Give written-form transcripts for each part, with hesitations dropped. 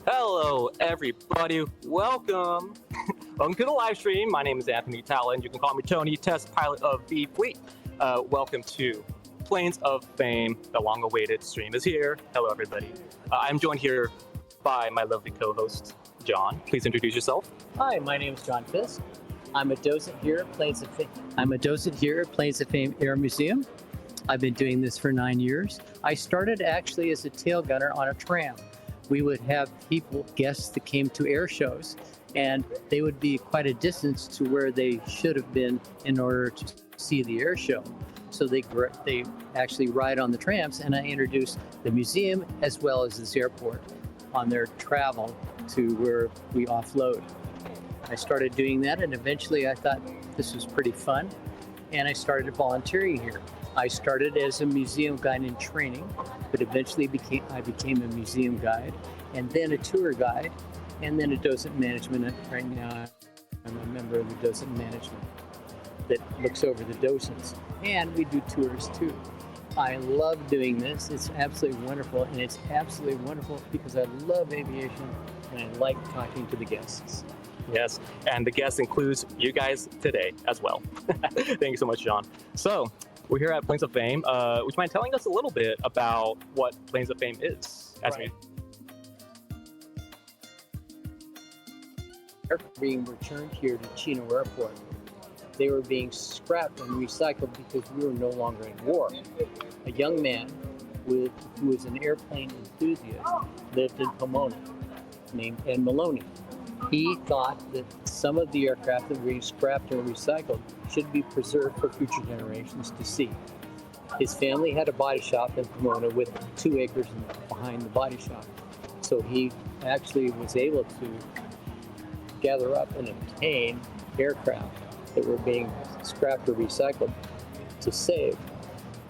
Hello, everybody. Welcome. Welcome to the live stream. My name is Anthony Tallon. You can call me Tony, test pilot of Vfleet. Welcome to Planes of Fame. The long-awaited stream is here. Hello, everybody. I'm joined here by my lovely co-host, John. Please introduce yourself. Hi, my name is John Fisk. I'm a docent here at Planes of Fame Air Museum. I've been doing this for 9 years. I started actually as a tail gunner on a tram. We would have guests that came to air shows, and they would be quite a distance to where they should have been in order to see the air show. So they actually ride on the trams, and I introduced the museum as well as this airport on their travel to where we offload. I started doing that, and eventually I thought this was pretty fun, and I started volunteering here. I started as a museum guide in training, but eventually I became a museum guide, and then a tour guide, and then a docent management. Right now, I'm a member of the docent management that looks over the docents, and we do tours too. I love doing this. It's absolutely wonderful, and it's absolutely wonderful because I love aviation, and I like talking to the guests. Yes, and the guest includes you guys today as well. Thank you so much, John. So, we're here at Planes of Fame. Would you mind telling us a little bit about what Planes of Fame is? Aircraft being returned here to Chino Airport. They were being scrapped and recycled because we were no longer in war. A young man who was an airplane enthusiast lived in Pomona named Ed Maloney. He thought that some of the aircraft that we scrapped and recycled should be preserved for future generations to see. His family had a body shop in Pomona with 2 acres behind the body shop. So he actually was able to gather up and obtain aircraft that were being scrapped or recycled to save.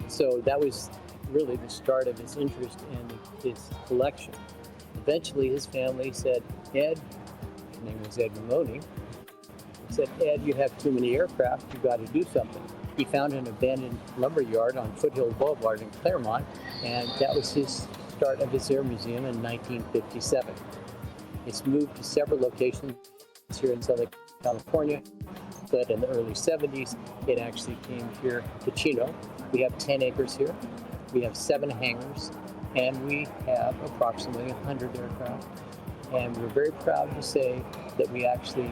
So that was really the start of his interest in his collection. Eventually his family said, Ed, his name was Ed Maloney, said, Ed, you have too many aircraft, you got to do something. He found an abandoned lumber yard on Foothill Boulevard in Claremont, and that was his start of his air museum in 1957. It's moved to several locations here in Southern California, but in the early 70s, it actually came here to Chino. We have 10 acres here, we have 7 hangars, and we have approximately 100 aircraft. And we're very proud to say that we actually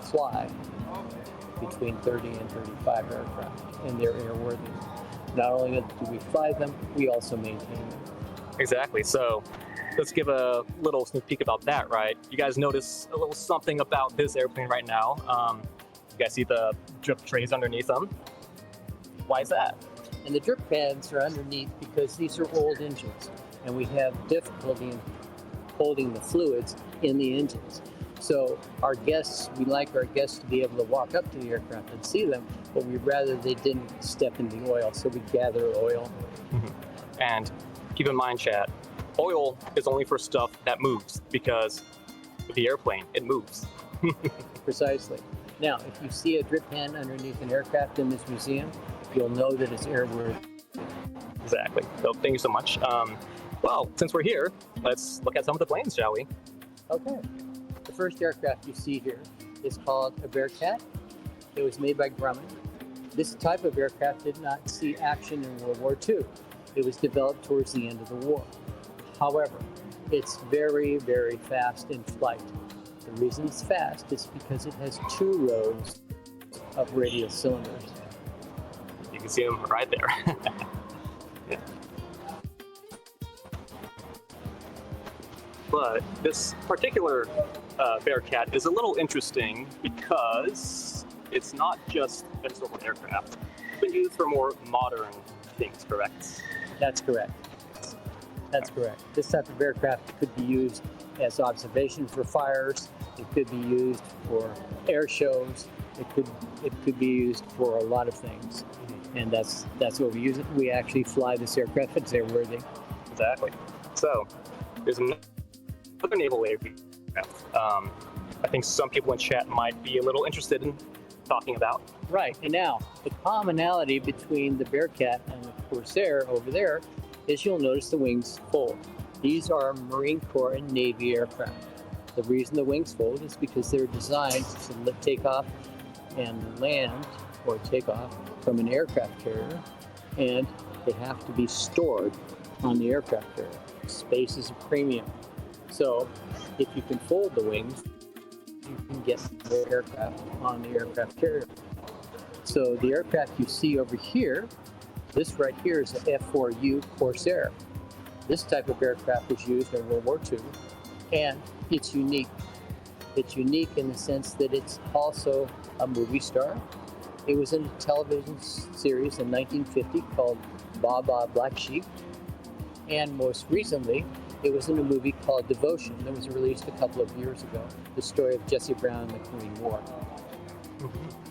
fly between 30 and 35 aircraft, and they're airworthy. Not only do we fly them, we also maintain them. Exactly. So let's give a little sneak peek about that, right? You guys notice a little something about this airplane right now. You guys see the drip trays underneath them. Why is that? And the drip pads are underneath because these are old engines, and we have difficulty in holding the fluids in the engines. So we like our guests to be able to walk up to the aircraft and see them, but we'd rather they didn't step in the oil, so we gather oil. Mm-hmm. And keep in mind, chat, oil is only for stuff that moves, because with the airplane, it moves. Precisely. Now, if you see a drip pan underneath an aircraft in this museum, you'll know that it's airworthy. Exactly. So thank you so much. Well, since we're here, let's look at some of the planes, shall we? Okay. The first aircraft you see here is called a Bearcat. It was made by Grumman. This type of aircraft did not see action in World War II. It was developed towards the end of the war. However, it's very, very fast in flight. The reason it's fast is because it has 2 rows of radial cylinders. You can see them right there. Yeah. But this particular Bearcat is a little interesting because it's not just a historical aircraft. It's been used for more modern things, correct? That's correct. That's correct. This type of aircraft could be used as observation for fires. It could be used for air shows. It could be used for a lot of things. And that's what we use it. We actually fly this aircraft. It's airworthy. Exactly. So there's another naval aircraft. I think some people in chat might be a little interested in talking about. Right. And now the commonality between the Bearcat and the Corsair over there is you'll notice the wings fold. These are Marine Corps and Navy aircraft. The reason the wings fold is because they're designed to take off and land or take off from an aircraft carrier, and they have to be stored on the aircraft carrier. Space is a premium. So if you can fold the wings, you can get the aircraft on the aircraft carrier. So the aircraft you see over here, this right here is an F-4U Corsair. This type of aircraft was used in World War II, and it's unique. It's unique in the sense that it's also a movie star. It was in a television series in 1950 called Ba Ba Black Sheep, and most recently, it was in a movie called Devotion that was released a couple of years ago, the story of Jesse Brown and the Korean War.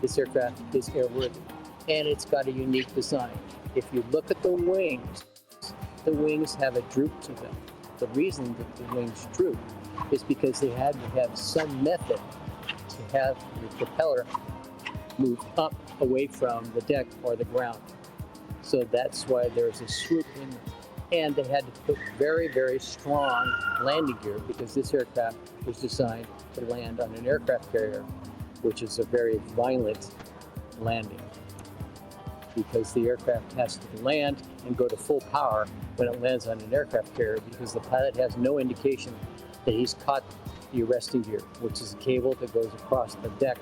This aircraft is airworthy, and it's got a unique design. If you look at the wings have a droop to them. The reason that the wings droop is because they had to have some method to have the propeller move up away from the deck or the ground. So that's why there's a swoop in them. And they had to put very, very strong landing gear because this aircraft was designed to land on an aircraft carrier, which is a very violent landing because the aircraft has to land and go to full power when it lands on an aircraft carrier because the pilot has no indication that he's caught the arresting gear, which is a cable that goes across the deck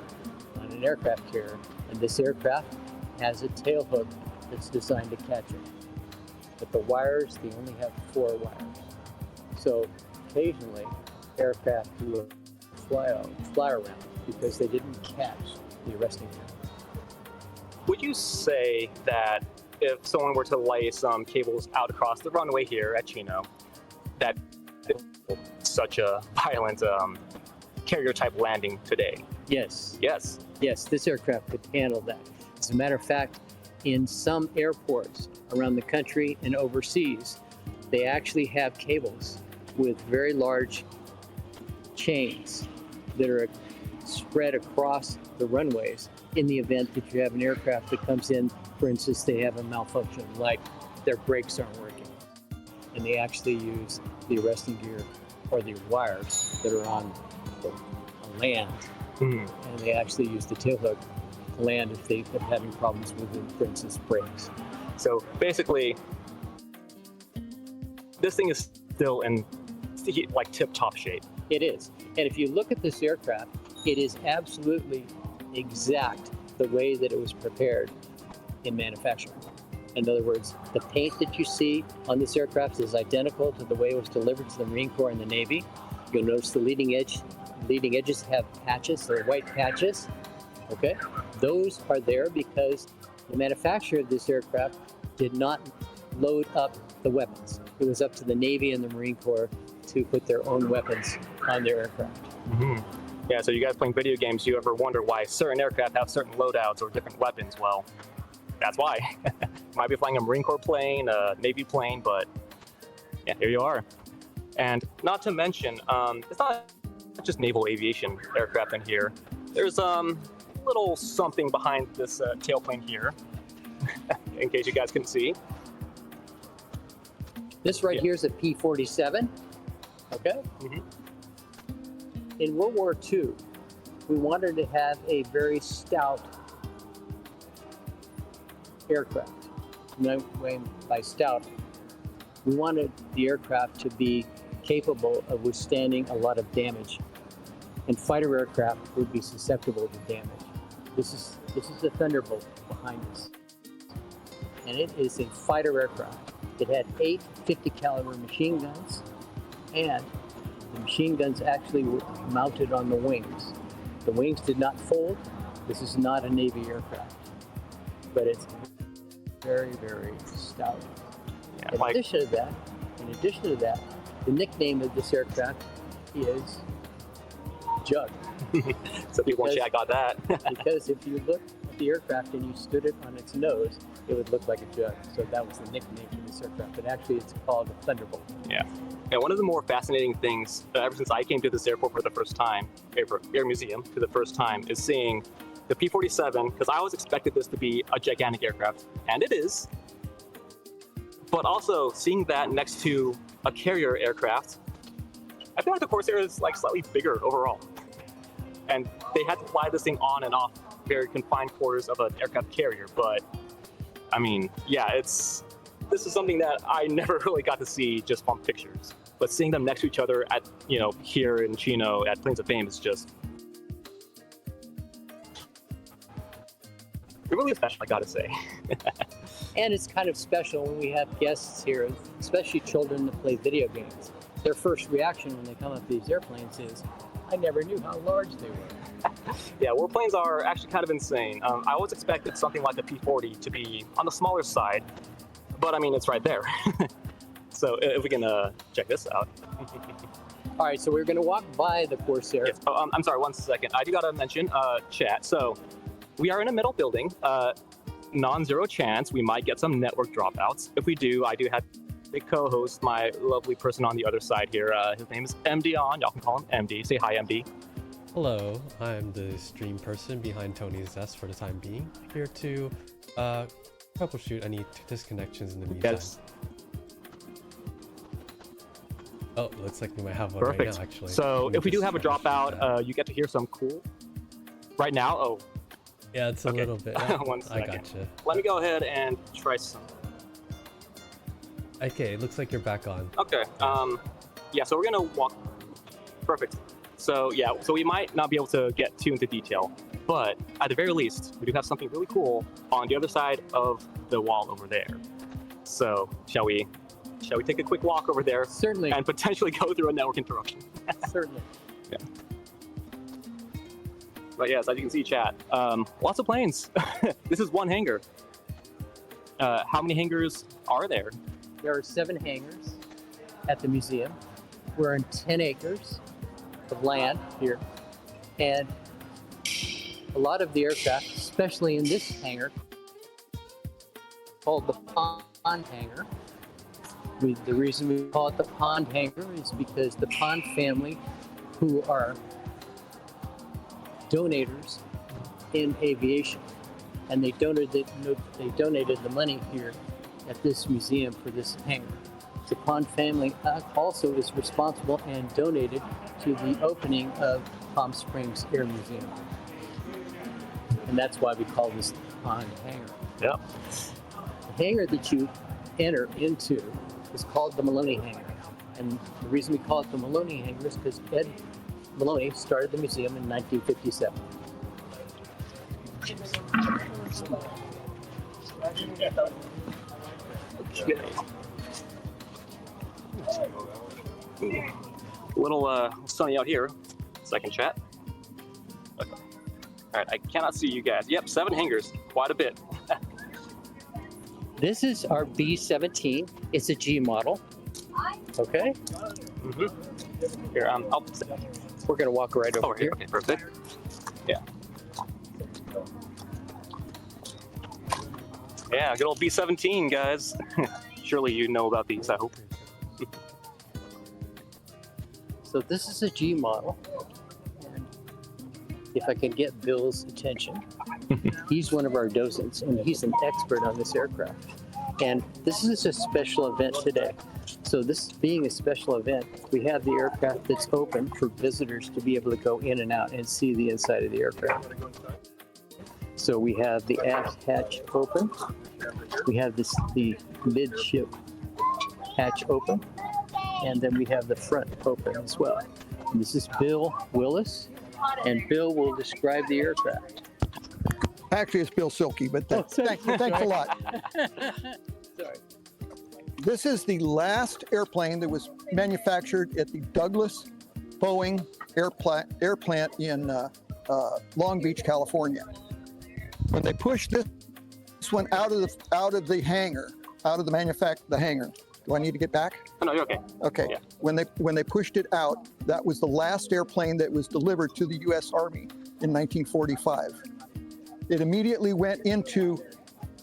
on an aircraft carrier. And this aircraft has a tail hook that's designed to catch it. But the wires, they only have 4 wires. So occasionally, aircraft will fly around because they didn't catch the arresting gear. Would you say that if someone were to lay some cables out across the runway here at Chino, that such a violent carrier-type landing today? Yes. Yes. Yes, this aircraft could handle that. As a matter of fact, in some airports around the country and overseas, they actually have cables with very large chains that are spread across the runways in the event that you have an aircraft that comes in, for instance, they have a malfunction, like their brakes aren't working. And they actually use the arresting gear or the wires that are on land. And they actually use the tail hook to land if they've been having problems with, for instance, brakes. So basically, this thing is still in like tip-top shape. It is. And if you look at this aircraft, it is absolutely exact the way that it was prepared in manufacturing. In other words, the paint that you see on this aircraft is identical to the way it was delivered to the Marine Corps and the Navy. You'll notice the leading edges have patches, they're white patches. Okay? Those are there because the manufacturer of this aircraft did not load up the weapons. It was up to the Navy and the Marine Corps to put their own weapons on their aircraft. Yeah, so you guys playing video games, you ever wonder why certain aircraft have certain loadouts or different weapons? Well, that's why. Might be flying a Marine Corps plane, a Navy plane, but yeah, here you are. And not to mention, it's not just naval aviation aircraft in here. There's little something behind this tailplane here, in case you guys can see. This right here is a P-47. Okay? In World War II, we wanted to have a very stout aircraft. By stout, we wanted the aircraft to be capable of withstanding a lot of damage, and fighter aircraft would be susceptible to damage. This is the Thunderbolt behind us, and it is a fighter aircraft. It had 8 50 caliber machine guns, and the machine guns actually were mounted on the wings. The wings did not fold. This is not a Navy aircraft, but it's very, very stout. Yeah, In addition to that, the nickname of this aircraft is Jug. So people in chat got that. Because if you look at the aircraft and you stood it on its nose, it would look like a jug. So that was the nickname for this aircraft. But actually, it's called a Thunderbolt. Yeah. And one of the more fascinating things, ever since I came to this airport for the first time, Air Museum for the first time, is seeing the P-47, because I always expected this to be a gigantic aircraft, and it is. But also seeing that next to a carrier aircraft. I feel like the Corsair is like slightly bigger overall. And they had to fly this thing on and off very confined quarters of an aircraft carrier. But I mean, yeah, this is something that I never really got to see just from pictures. But seeing them next to each other at, here in Chino at Plains of Fame is just really special, I gotta say. And it's kind of special when we have guests here, especially children that play video games. Their first reaction when they come up these airplanes is, I never knew how large they were. Yeah, warplanes are actually kind of insane. I always expected something like the P-40 to be on the smaller side, but I mean, it's right there. So if we can check this out. All right, so we're going to walk by the Corsair. Yes. Oh, I'm sorry, 1 second. I do got to mention chat. So we are in a metal building. Non-zero chance we might get some network dropouts. If we do, I do have a co-host, my lovely person on the other side here. His name is MD on. Y'all can call him MD. Say hi, MD. Hello, I'm the stream person behind Tony's desk for the time being. Here to troubleshoot any disconnections in the meantime. Yes. Oh, looks like we might have one Perfect. right now, actually. So if we do have a dropout, you get to hear some cool. Right now, oh. Yeah, it's a Okay. little bit. 1 second. I gotcha. Let me go ahead and try some. Okay, it looks like you're back on. Okay. Yeah, so we're gonna walk. Perfect. So yeah, so we might not be able to get too into detail, but at the very least, we do have something really cool on the other side of the wall over there. So shall we take a quick walk over there Certainly, and potentially go through a network interruption? certainly. Yeah. But yes, as you can see, chat, lots of planes. This is one hangar. How many hangars are there? There are 7 hangars at the museum. We're in 10 acres of land here. And a lot of the aircraft, especially in this hangar, called the pond hangar. The reason we call it the pond hangar is because the Pond family, who are donators in aviation, and they donated the money here at this museum for this hangar. The Pond family also is responsible and donated to the opening of Palm Springs Air Museum. And that's why we call this the Pond hangar. Yep. The hangar that you enter into is called the Maloney hangar. And the reason we call it the Maloney hangar is because Ed Maloney started the museum in 1957. A little sunny out here. Second chat. Okay. All right, I cannot see you guys. Yep, 7 hangars, quite a bit. This is our B-17. It's a G model. Okay, Here, we're gonna walk right over here. Okay, perfect. Yeah. Yeah, good old B-17, guys. Surely you know about these, I hope. So this is a G model. And if I can get Bill's attention, he's one of our docents and he's an expert on this aircraft. And this is a special event today. So this being a special event, we have the aircraft that's open for visitors to be able to go in and out and see the inside of the aircraft. So we have the aft hatch open. We have the midship hatch open. And then we have the front open as well. And this is Bill Willis, and Bill will describe the aircraft. Actually, it's Bill Silky, but thanks a lot. Sorry. This is the last airplane that was manufactured at the Douglas Boeing air plant in Long Beach, California. When they pushed this one out of the hangar, out of the hangar. Do I need to get back? Oh, no, you're okay. Okay. Yeah. When they pushed it out, that was the last airplane that was delivered to the U.S. Army in 1945. It immediately went into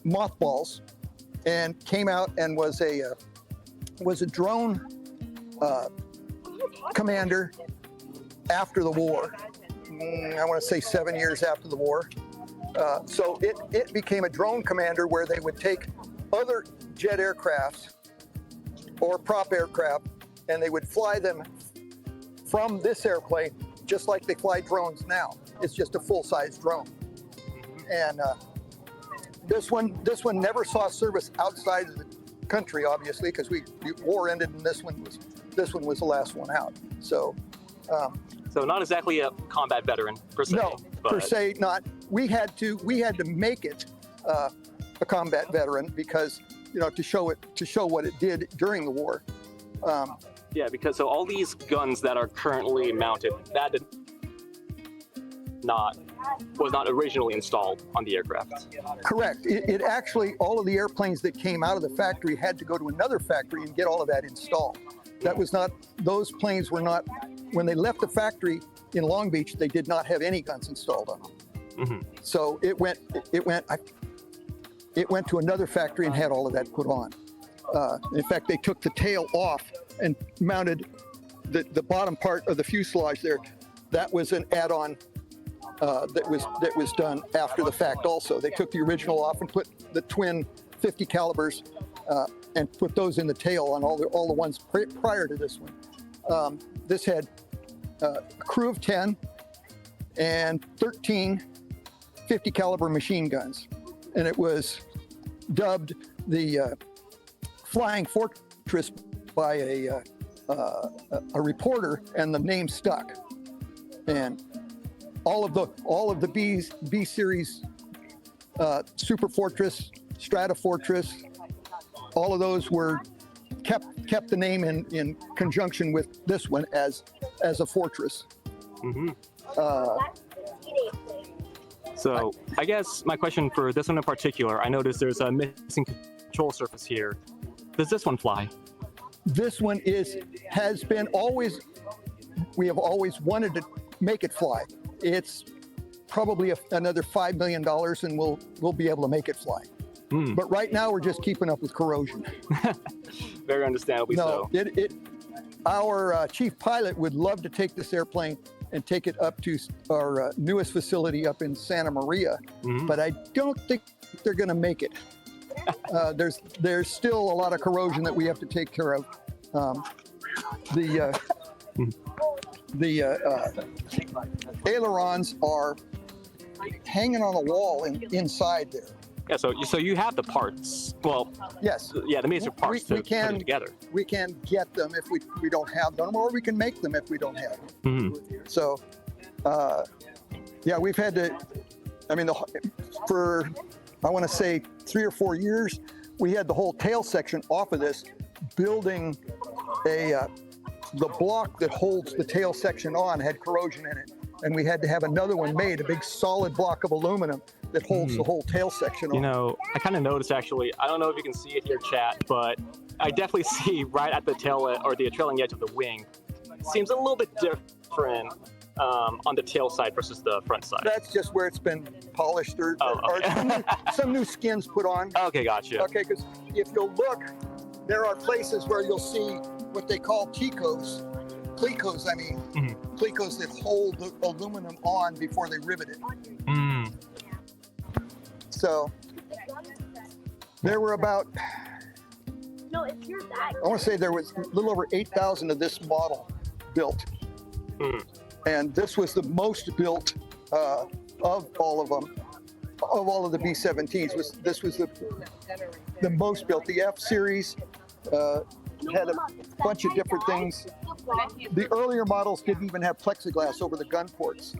mothballs and came out and was a drone commander after the war. I want to say 7 years after the war. So it became a drone commander where they would take other jet aircraft or prop aircraft and they would fly them from this airplane, just like they fly drones now. It's just a full-size drone. And this one never saw service outside of the country, obviously, because the war ended, and this one was the last one out. So. So not exactly a combat veteran per se. No, per se not. We had to make it a combat veteran because to show what it did during the war. Yeah, because so all these guns that are currently mounted, that was not originally installed on the aircraft. Correct. It actually, all of the airplanes that came out of the factory had to go to another factory and get all of that installed. That was not, those planes were not, when they left the factory in Long Beach, they did not have any guns installed on them. So it went to another factory and had all of that put on. In fact, they took the tail off and mounted the bottom part of the fuselage there. That was an add-on that was done after the fact also. They took the original off and put the twin 50 calibers and put those in the tail on all the ones prior to this one. This had a crew of 10 and 13 50 caliber machine guns, and it was dubbed the Flying Fortress by a reporter, and the name stuck. And all of the B series, Super Fortress, Strata Fortress, all of those were kept the name in conjunction with this one as a fortress. So I guess my question for this one in particular, I noticed there's a missing control surface here. Does this one fly? This one has been always, we have always wanted to make it fly. It's probably another $5 million and we'll be able to make it fly. But right now we're just keeping up with corrosion. Very understandably so. Our chief pilot would love to take this airplane and take it up to our newest facility up in Santa Maria, but I don't think they're going to make it. There's still a lot of corrosion that we have to take care of. The ailerons are hanging on the wall inside there. Yeah, so you have the parts. Well, yes. Yeah, the basic parts to put it together. We can get them if we don't have them, or we can make them if we don't have them. So, yeah, we've had to. I mean, for I want to say 3 or 4 years, we had the whole tail section off of this, building the block that holds the tail section on had corrosion in it, and we had to have another one made, a big solid block of aluminum that holds the whole tail section on. You know, I kind of noticed actually, I don't know if you can see it here, chat, but I definitely see right at the tail or the trailing edge of the wing, it seems a little bit different on the tail side versus the front side. That's just where it's been polished or some new skins put on. Okay, gotcha. Okay, because if you'll look, there are places where you'll see what they call clecos, clecos that hold the aluminum on before they rivet it. So there were about, I want to say there was a little over 8,000 of this model built. And this was the most built of all of them, of all of the B-17s. This was the most built. The F series had a bunch of different things. The earlier models didn't even have plexiglass over the gun ports.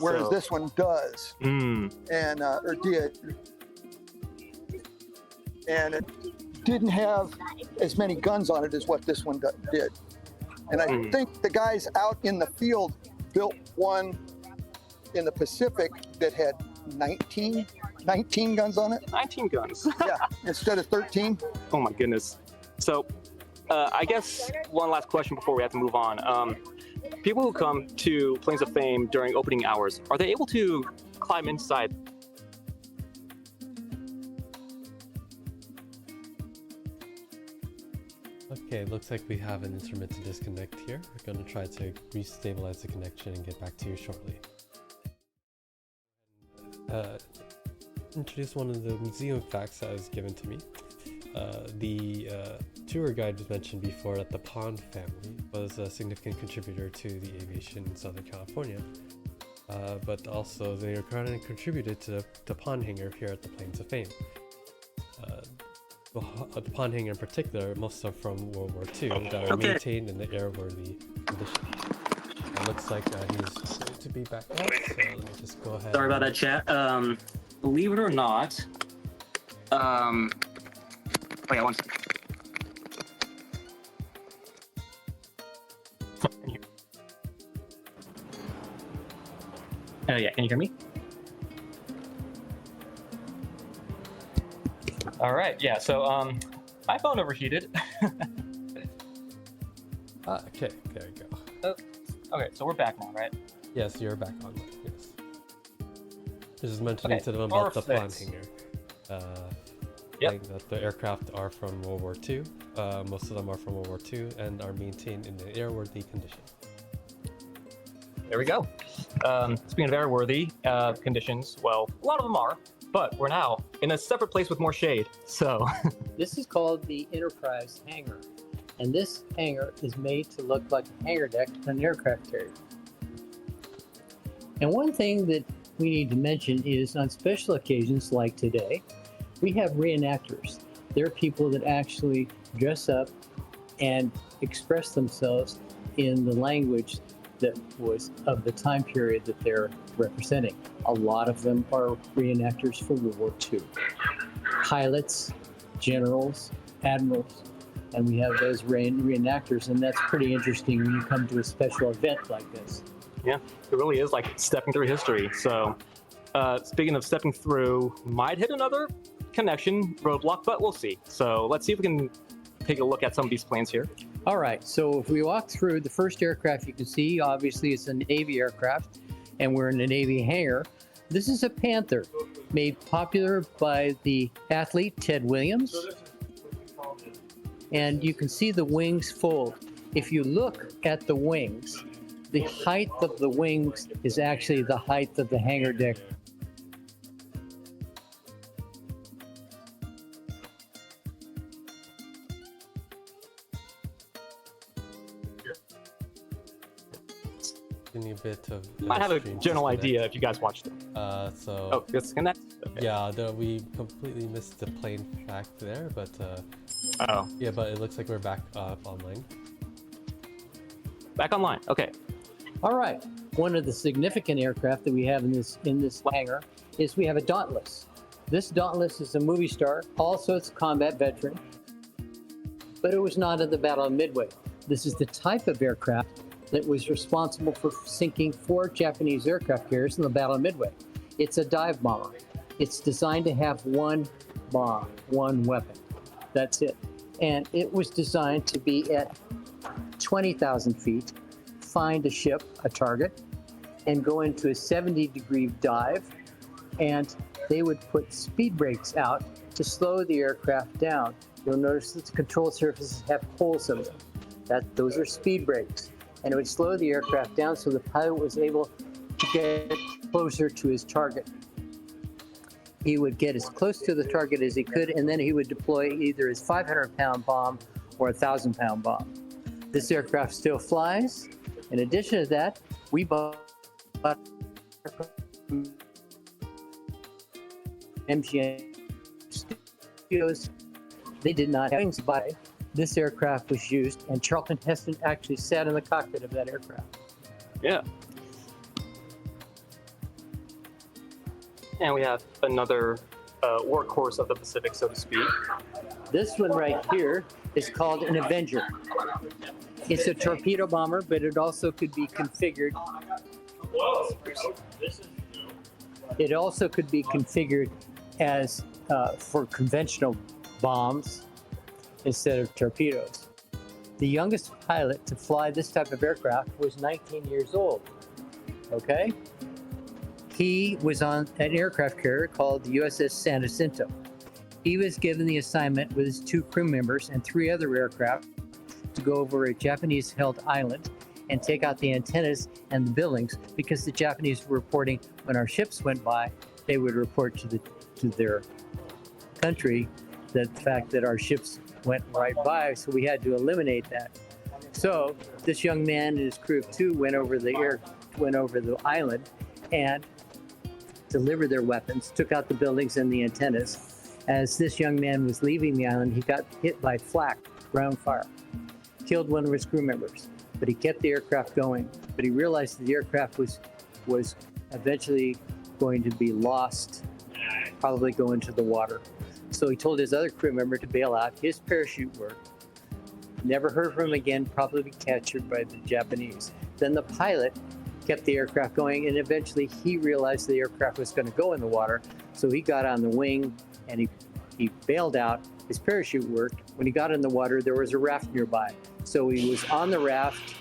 Whereas this one does, and or did, and it didn't have as many guns on it as what this one did. And I think the guys out in the field built one in the Pacific that had 19 guns on it. 19 guns. Yeah, instead of 13. Oh my goodness. So, I guess one last question before we have to move on. People who come to Planes of Fame during opening hours, are they able to climb inside? Okay, looks like we have an intermittent disconnect here. We're going to try to restabilize the connection and get back to you shortly. Introduce one of the museum facts that was given to me. The tour guide was mentioned before that the Pond family was a significant contributor to the aviation in Southern California, but also they kind of contributed to the pond hangar here at the Plains of Fame. The pond hangar in particular, most are from World War II, that are maintained in the airworthy condition. It looks like he's going to be back up, so let me just go ahead. Sorry about that, chat. Believe it or not, wait, one second. Oh yeah, can you hear me? All right, yeah. So my phone overheated. Okay, there you go. Okay, so we're back now, right? Yes, you're back on. Yes. Just mentioning to them about the pond hangar. Saying that the aircraft are from World War II. Most of them are from World War II and are maintained in the airworthy condition. There we go. Speaking of airworthy conditions, well, a lot of them are, but we're now in a separate place with more shade. So This is called the Enterprise hangar. And this hangar is made to look like a hangar deck on an aircraft carrier. And one thing that we need to mention is on special occasions like today, we have reenactors. They're people that actually dress up and express themselves in the language that was of the time period that they're representing. A lot of them are reenactors for World War II. Pilots, generals, admirals, and we have those reenactors, and that's pretty interesting when you come to a special event like this. yeah, it really is like stepping through history. So speaking of stepping through, might hit another connection roadblock, but we'll see. So let's see if we can take a look at some of these planes here. All right, so if we walk through the first aircraft you can see, obviously it's a Navy aircraft, and we're in a Navy hangar. This is a Panther, made popular by the athlete Ted Williams. And you can see the wings fold. If you look at the wings, the height of the wings is actually the height of the hangar deck. A bit of Might have a general idea if you guys watched them. So disconnect. Okay. yeah, we completely missed the plane fact there, but yeah, but it looks like we're back online. Back online. Okay. All right, one of the significant aircraft that we have in this hangar is we have a Dauntless. This Dauntless is a movie star, also it's a combat veteran, but it was not at the Battle of Midway. This is the type of aircraft that was responsible for sinking 4 Japanese aircraft carriers in the Battle of Midway. It's a dive bomber. It's designed to have one bomb, one weapon. That's it. And it was designed to be at 20,000 feet, find a ship, a target, and go into a 70-degree dive. And they would put speed brakes out to slow the aircraft down. You'll notice that the control surfaces have holes in them. Those are speed brakes. And it would slow the aircraft down so the pilot was able to get closer to his target. He would get as close to the target as he could, and then he would deploy either his 500-pound bomb or a 1,000-pound bomb. This aircraft still flies. In addition to that, we bought MGM Studios. They did not have wings, but this aircraft was used, and Charlton Heston actually sat in the cockpit of that aircraft. Yeah. And we have another workhorse of the Pacific, so to speak. This one right here is called an Avenger. It's a torpedo bomber, but it also could be configured. It also could be configured as for conventional bombs instead of torpedoes. The youngest pilot to fly this type of aircraft was 19 years old. Okay? He was on an aircraft carrier called the USS San Jacinto. He was given the assignment with his 2 crew members and 3 other aircraft to go over a Japanese-held island and take out the antennas and the buildings, because the Japanese were reporting when our ships went by, they would report to their country the fact that our ships went right by, so we had to eliminate that. So this young man and his crew of 2 went over the island and delivered their weapons, took out the buildings and the antennas. As this young man was leaving the island, he got hit by flak, ground fire, killed one of his crew members, but he kept the aircraft going. But he realized that the aircraft was eventually going to be lost, probably go into the water. So he told his other crew member to bail out. His parachute worked. Never heard from him again, probably captured by the Japanese. Then the pilot kept the aircraft going, and eventually he realized the aircraft was going to go in the water. So he got on the wing and he bailed out. His parachute worked. When he got in the water, there was a raft nearby. So he was on the raft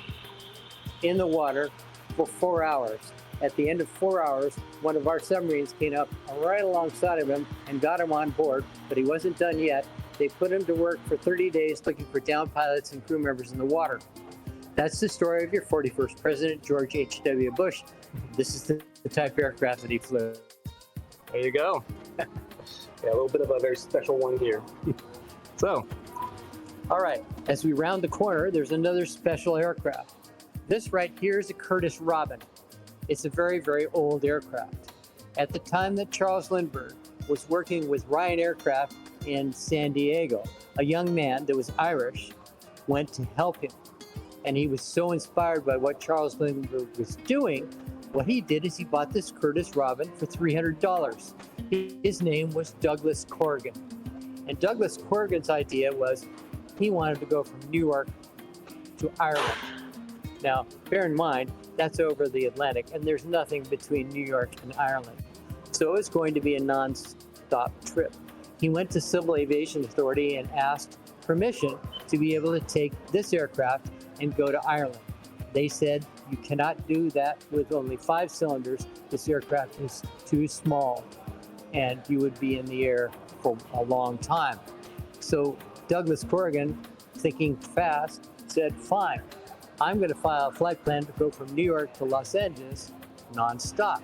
in the water for 4 hours. At the end of 4 hours, one of our submarines came up right alongside of him and got him on board, but he wasn't done yet. They put him to work for 30 days looking for downed pilots and crew members in the water. That's the story of your 41st President, George H.W. Bush. This is the type of aircraft that he flew. There you go. Yeah, a little bit of a very special one here. So, All right, as we round the corner, there's another special aircraft. This right here is a Curtiss Robin. It's a very, very old aircraft. At the time that Charles Lindbergh was working with Ryan Aircraft in San Diego, a young man that was Irish went to help him. And he was so inspired by what Charles Lindbergh was doing, what he did is he bought this Curtiss Robin for $300. His name was Douglas Corrigan. And Douglas Corrigan's idea was he wanted to go from New York to Ireland. Now, bear in mind, that's over the Atlantic, and there's nothing between New York and Ireland. So it's going to be a non-stop trip. He went to Civil Aviation Authority and asked permission to be able to take this aircraft and go to Ireland. They said, you cannot do that with only 5 cylinders. This aircraft is too small, and you would be in the air for a long time. So Douglas Corrigan, thinking fast, said, fine, I'm going to file a flight plan to go from New York to Los Angeles nonstop.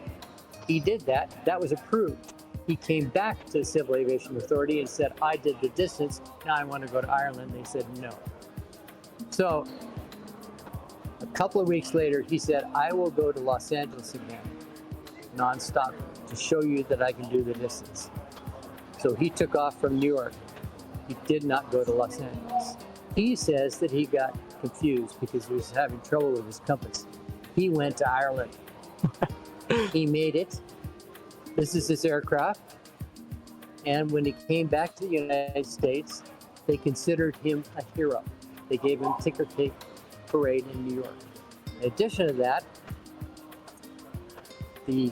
He did that. That was approved. He came back to the Civil Aviation Authority and said, I did the distance. Now I want to go to Ireland. They said no. So a couple of weeks later, he said, I will go to Los Angeles again, nonstop, to show you that I can do the distance. So he took off from New York. He did not go to Los Angeles. He says that he got confused because he was having trouble with his compass. He went to Ireland. He made it. This is his aircraft. And when he came back to the United States, they considered him a hero. They gave him ticker tape parade in New York. In addition to that, the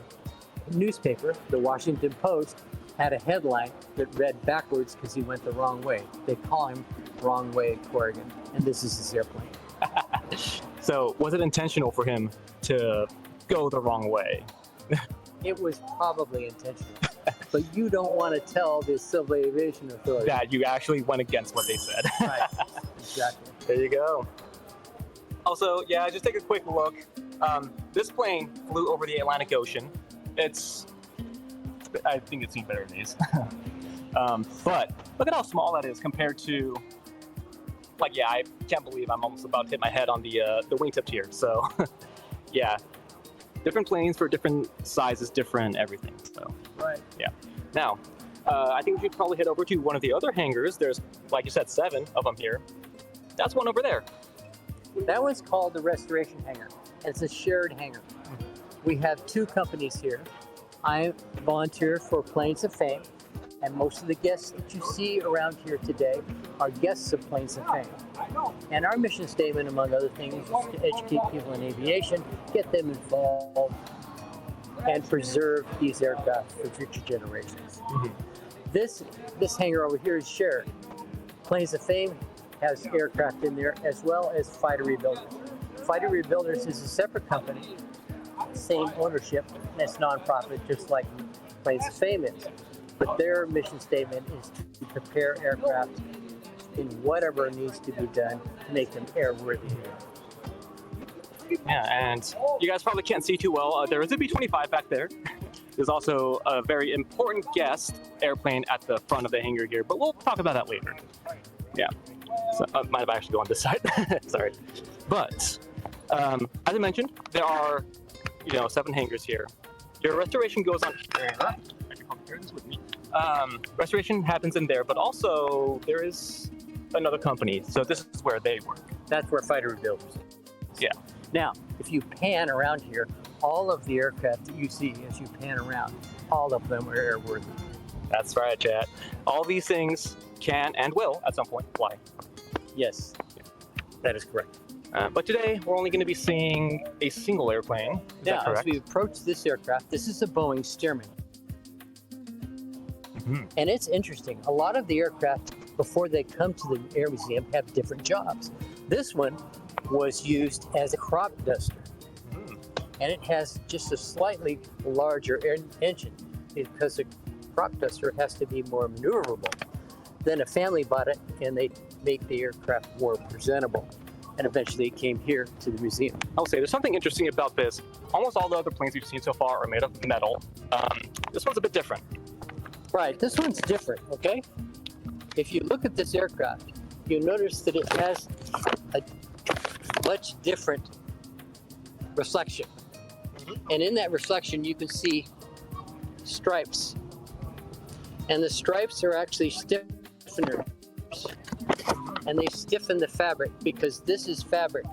newspaper, the Washington Post, had a headline that read backwards because he went the wrong way. They call him Wrong Way Corrigan, and this is his airplane. So was it intentional for him to go the wrong way? It was probably intentional, but you don't want to tell the Civil Aviation Authority. That you actually went against what they said. Right, exactly. There you go. Also, yeah, just take a quick look. This plane flew over the Atlantic Ocean. I think it's seen better days. But look at how small that is compared to, like, yeah, I can't believe I'm almost about to hit my head on the wingtip here. So, yeah, different planes for different sizes, different everything. So, Right. yeah. Now, I think we should probably head over to one of the other hangars. There's, like you said, 7 of them here. That's one over there. That one's called the Restoration Hangar. It's a shared hangar. We have 2 companies here. I volunteer for Planes of Fame, and most of the guests that you see around here today are guests of Planes of Fame. And our mission statement, among other things, is to educate people in aviation, get them involved, and preserve these aircraft for future generations. This hangar over here is shared. Planes of Fame has aircraft in there, as well as Fighter Rebuilders. Fighter Rebuilders is a separate company, same ownership, and it's nonprofit, just like Planes of Fame is. But their mission statement is to prepare aircraft in whatever needs to be done to make them airworthy. Yeah, and you guys probably can't see too well. There is a B-25 back there. There's also a very important guest airplane at the front of the hangar here, but we'll talk about that later. Yeah. So might have actually gone this side. Sorry. But as I mentioned, there are 7 hangars here. Your restoration goes on here. I can probably carry this with me. Restoration happens in there, but also there is another company. So this is where they work. That's where fighter rebuilders. Yeah. Now, if you pan around here, all of the aircraft that you see as you pan around, all of them are airworthy. That's right, Chad. All these things can and will at some point fly. Yes, that is correct. But today we're only going to be seeing a single airplane. Is that Now, correct? as we approach this aircraft, this is a Boeing Stearman. And it's interesting. A lot of the aircraft, before they come to the Air Museum, have different jobs. This one was used as a crop duster. And it has just a slightly larger engine because a crop duster has to be more maneuverable. Then a family bought it and they made the aircraft more presentable. And eventually it came here to the museum. I'll say there's something interesting about this. Almost all the other planes we've seen so far are made of metal. This one's a bit different. Right, this one's different, okay? If you look at this aircraft, you'll notice that it has a much different reflection. And in that reflection, you can see stripes. And the stripes are actually stiffeners. And they stiffen the fabric because this is fabric.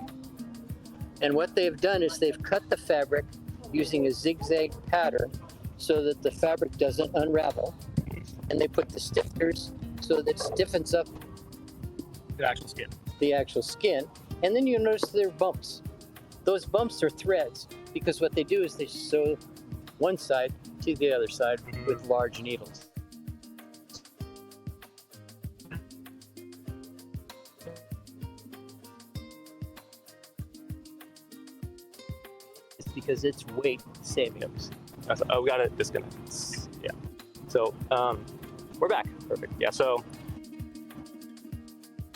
And what they've done is they've cut the fabric using a zigzag pattern so that the fabric doesn't unravel. And they put the stiffeners so that it stiffens up The actual skin. the actual skin. And then you'll notice there are bumps. Those bumps are threads because what they do is they sew one side to the other side with large needles. It's because it's weight savings. Oh, we got to disconnect. Yeah. So we're back. Perfect. Yeah. So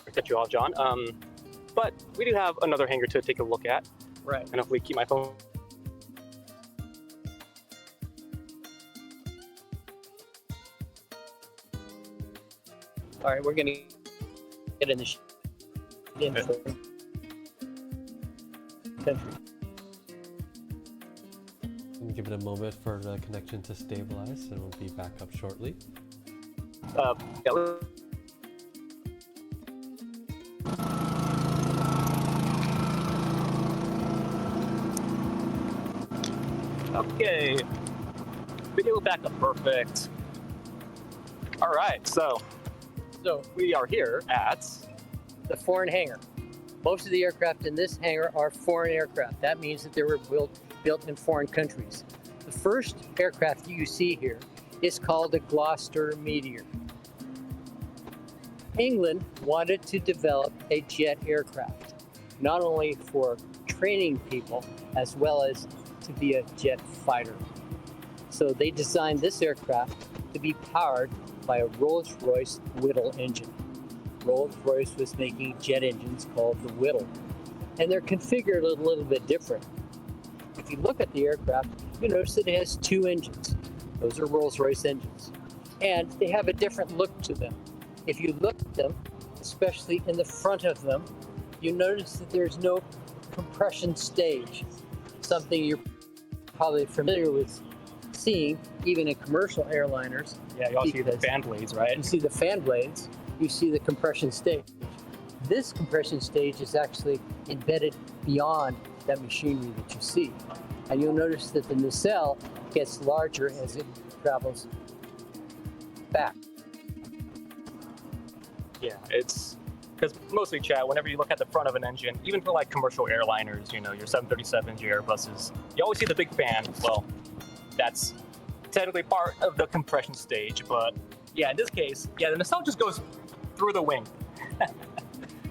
I cut you off, John. But we do have another hangar to take a look at, Right. and hopefully keep my phone. All right, we're gonna get in the country. And give it a moment for the connection to stabilize, and we'll be back up shortly. Yeah. Okay. Video backup, perfect. All right, so we are here at The foreign hangar. Most of the aircraft in this hangar are foreign aircraft. That means that they were built in foreign countries. The first aircraft you see here is called a Gloucester Meteor. England wanted to develop a jet aircraft, not only for training people, as well as to be a jet fighter. So they designed this aircraft to be powered by a Rolls-Royce Whittle engine. Rolls-Royce was making jet engines called the Whittle, and they're configured a little bit different. If you look at the aircraft, you notice that it has 2 engines. Those are Rolls-Royce engines, and they have a different look to them. If you look at them, especially in the front of them, you notice that there's no compression stage, something you're probably familiar with seeing even in commercial airliners. Yeah, you also see the because fan blades, right? You see the fan blades, you see the compression stage. This compression stage is actually embedded beyond that machinery that you see. And you'll notice that the nacelle gets larger as it travels back. Yeah, it's because mostly, Chad, whenever you look at the front of an engine, even for like commercial airliners, your 737s, your Airbuses, you always see the big fan. Well, that's technically part of the compression stage, but yeah, in this case, yeah, the nacelle just goes through the wing.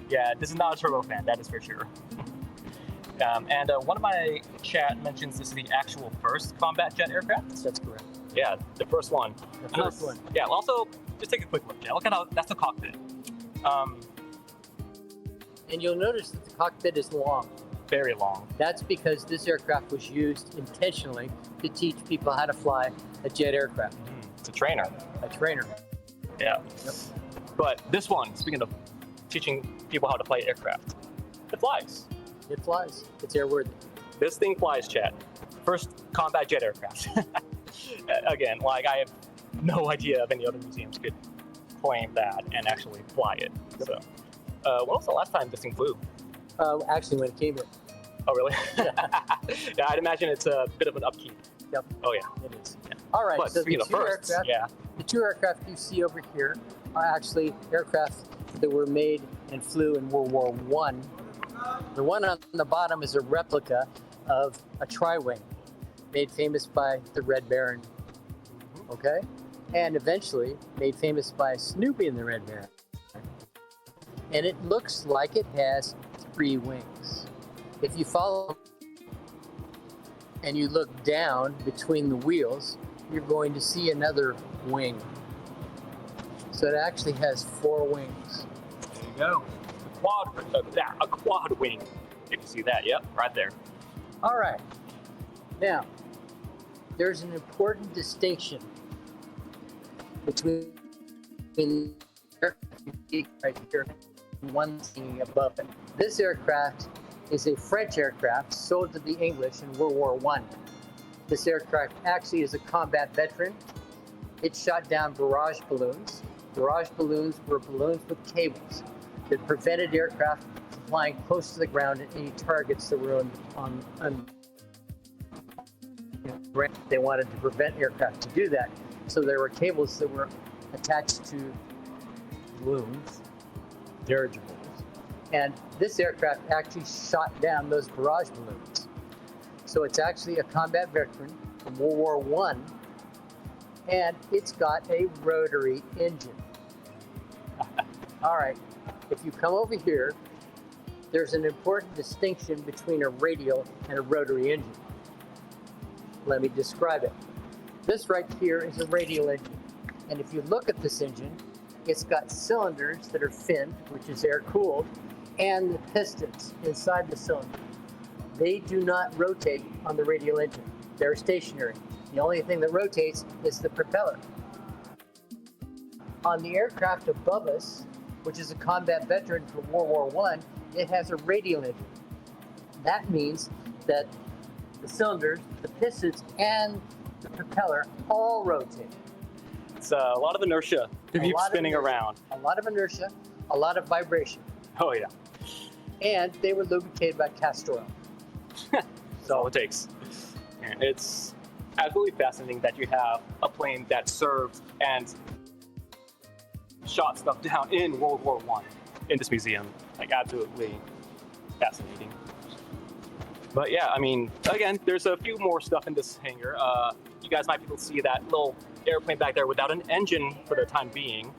Yeah, this is not a turbofan, that is for sure. And one of my chat mentions this is the actual first combat jet aircraft. That's correct. Yeah, the first one. The first one. Yeah, also, just take a quick look, Chad. Look at how, that's the cockpit. And you'll notice that the cockpit is long. very long. That's because this aircraft was used intentionally to teach people how to fly a jet aircraft. It's a trainer. A trainer. Yeah. Yep. But this one, speaking of teaching people how to fly aircraft, it flies. It flies. It's airworthy. This thing flies, chat. First combat jet aircraft. Again, like I have no idea if any other museums could claim that and actually fly it. So, when was the last time this thing flew? Actually, when it came here. Oh, really? Yeah, I'd imagine it's a bit of an upkeep. Yep. Oh, yeah. It is. Yeah. All right. But So speaking of firsts, yeah. the two aircraft you see over here are actually aircraft that were made and flew in World War I. The one on the bottom is a replica of a tri-wing made famous by the Red Baron. Okay? And eventually made famous by Snoopy and the Red Baron. And it looks like it has 3 wings. If you follow and you look down between the wheels, you're going to see another wing. So it actually has 4 wings. There you go. A quad wing. If you see that, yep, right there. All right. Now, there's an important distinction between right here and one thing above it. This aircraft is a French aircraft sold to the English in World War I. This aircraft actually is a combat veteran. It shot down barrage balloons. Barrage balloons were balloons with cables that prevented aircraft from flying close to the ground at any targets that were on they wanted to prevent aircraft to do that. So there were cables that were attached to balloons, dirigibles. And this aircraft actually shot down those barrage balloons. So it's actually a combat veteran from World War I, and it's got a rotary engine. All right, if you come over here, there's an important distinction between a radial and a rotary engine. Let me describe it. This right here is a radial engine. And if you look at this engine, it's got cylinders that are finned, which is air-cooled, and the pistons inside the cylinder. They do not rotate on the radial engine. They're stationary. The only thing that rotates is the propeller. On the aircraft above us, which is a combat veteran from World War I, it has a radial engine. That means that the cylinders, the pistons, and the propeller all rotate. It's a lot of inertia to keep spinning around. A lot of inertia, a lot of vibration. Oh, yeah. And they were lubricated by castor oil. That's all it takes. And it's absolutely fascinating that you have a plane that served and shot stuff down in World War I in this museum. Like, absolutely fascinating. But yeah, I mean, again, there's a few more stuff in this hangar. You guys might be able to see that little airplane back there without an engine for the time being.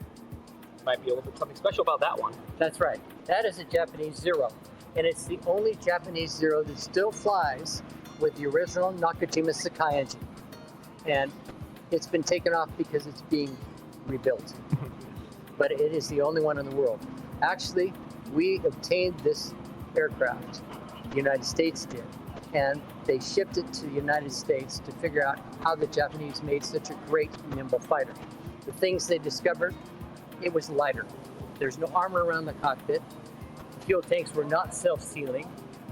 Might be a little bit something special about that one. That's right. That is a Japanese Zero. And it's the only Japanese Zero that still flies with the original Nakajima Sakai engine. And it's been taken off because it's being rebuilt. But it is the only one in the world. Actually, we obtained this aircraft, the United States did, and they shipped it to the United States to figure out how the Japanese made such a great, nimble fighter. The things they discovered, it was lighter. There's no armor around the cockpit. The fuel tanks were not self-sealing,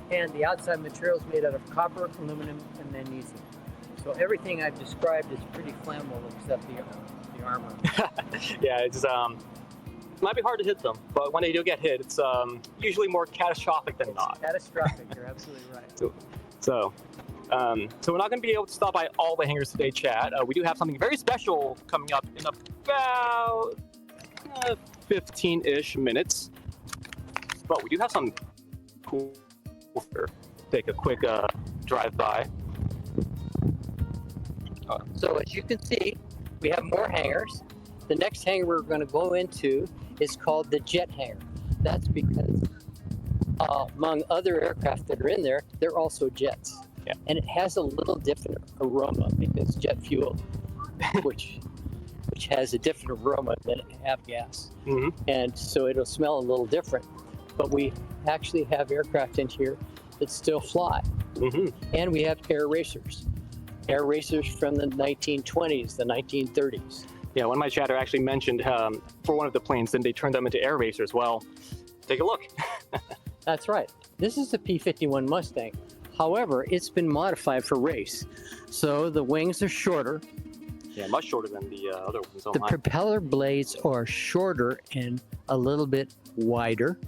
and the outside material is made out of copper, aluminum, and magnesium. So everything I've described is pretty flammable except the armor. Yeah, it's might be hard to hit them, but when they do get hit, it's usually more catastrophic than not. Catastrophic, you're absolutely right. So we're not going to be able to stop by all the hangars today, chat. We do have something very special coming up in about 15-ish minutes. But we do have some cool here. Take a quick drive by. So as you can see, we have more hangars. The next hangar we're going to go into is called the jet hangar. That's because among other aircraft that are in there, they're also jets. Yeah. And it has a little different aroma because jet fuel, which has a different aroma than avgas. Mm-hmm. And so it'll smell a little different. But we actually have aircraft in here that still fly. And we have air racers from the 1920s, the 1930s. Yeah, one of my chatter actually mentioned for one of the planes, then they turned them into air racers. Well, take a look. That's right. This is the P-51 Mustang. However, it's been modified for race. So the wings are shorter. Yeah, much shorter than the other ones. The propeller blades are shorter and a little bit wider.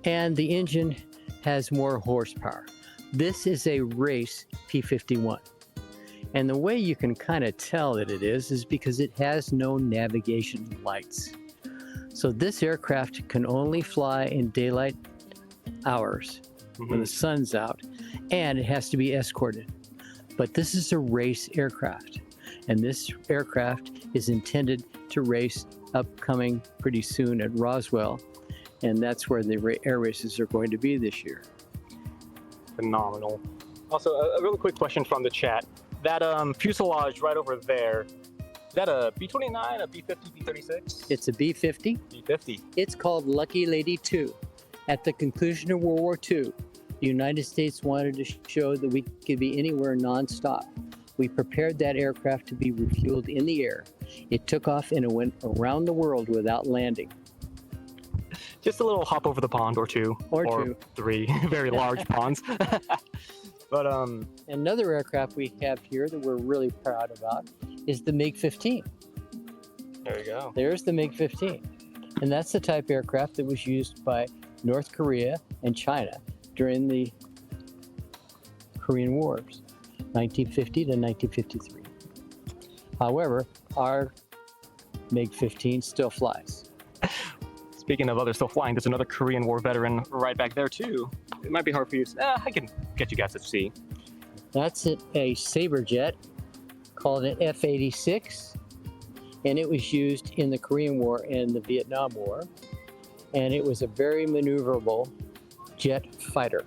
And the engine has more horsepower. This is a race P-51. And the way you can kind of tell that it is because it has no navigation lights. So this aircraft can only fly in daylight hours when the sun's out, and it has to be escorted. But this is a race aircraft, and this aircraft is intended to race upcoming pretty soon at Roswell, and that's where the air races are going to be this year. Phenomenal. Also, a really quick question from the chat. That fuselage right over there, is that a B-29, a B-50, B-36? It's a B-50. B-50. It's called Lucky Lady 2. At the conclusion of World War II, the United States wanted to show that we could be anywhere nonstop. We prepared that aircraft to be refueled in the air. It took off and it went around the world without landing. Just a little hop over the pond or two. Or three very large ponds. But another aircraft we have here that we're really proud about is the MiG-15. There you go. There's the MiG-15. And that's the type aircraft that was used by North Korea and China during the Korean Wars, 1950 to 1953. However, our MiG-15 still flies. Speaking of others still flying, there's another Korean War veteran right back there too. It might be hard for you. I can get you guys to see. That's a Sabre jet called an F-86, and it was used in the Korean War and the Vietnam War, and it was a very maneuverable jet fighter.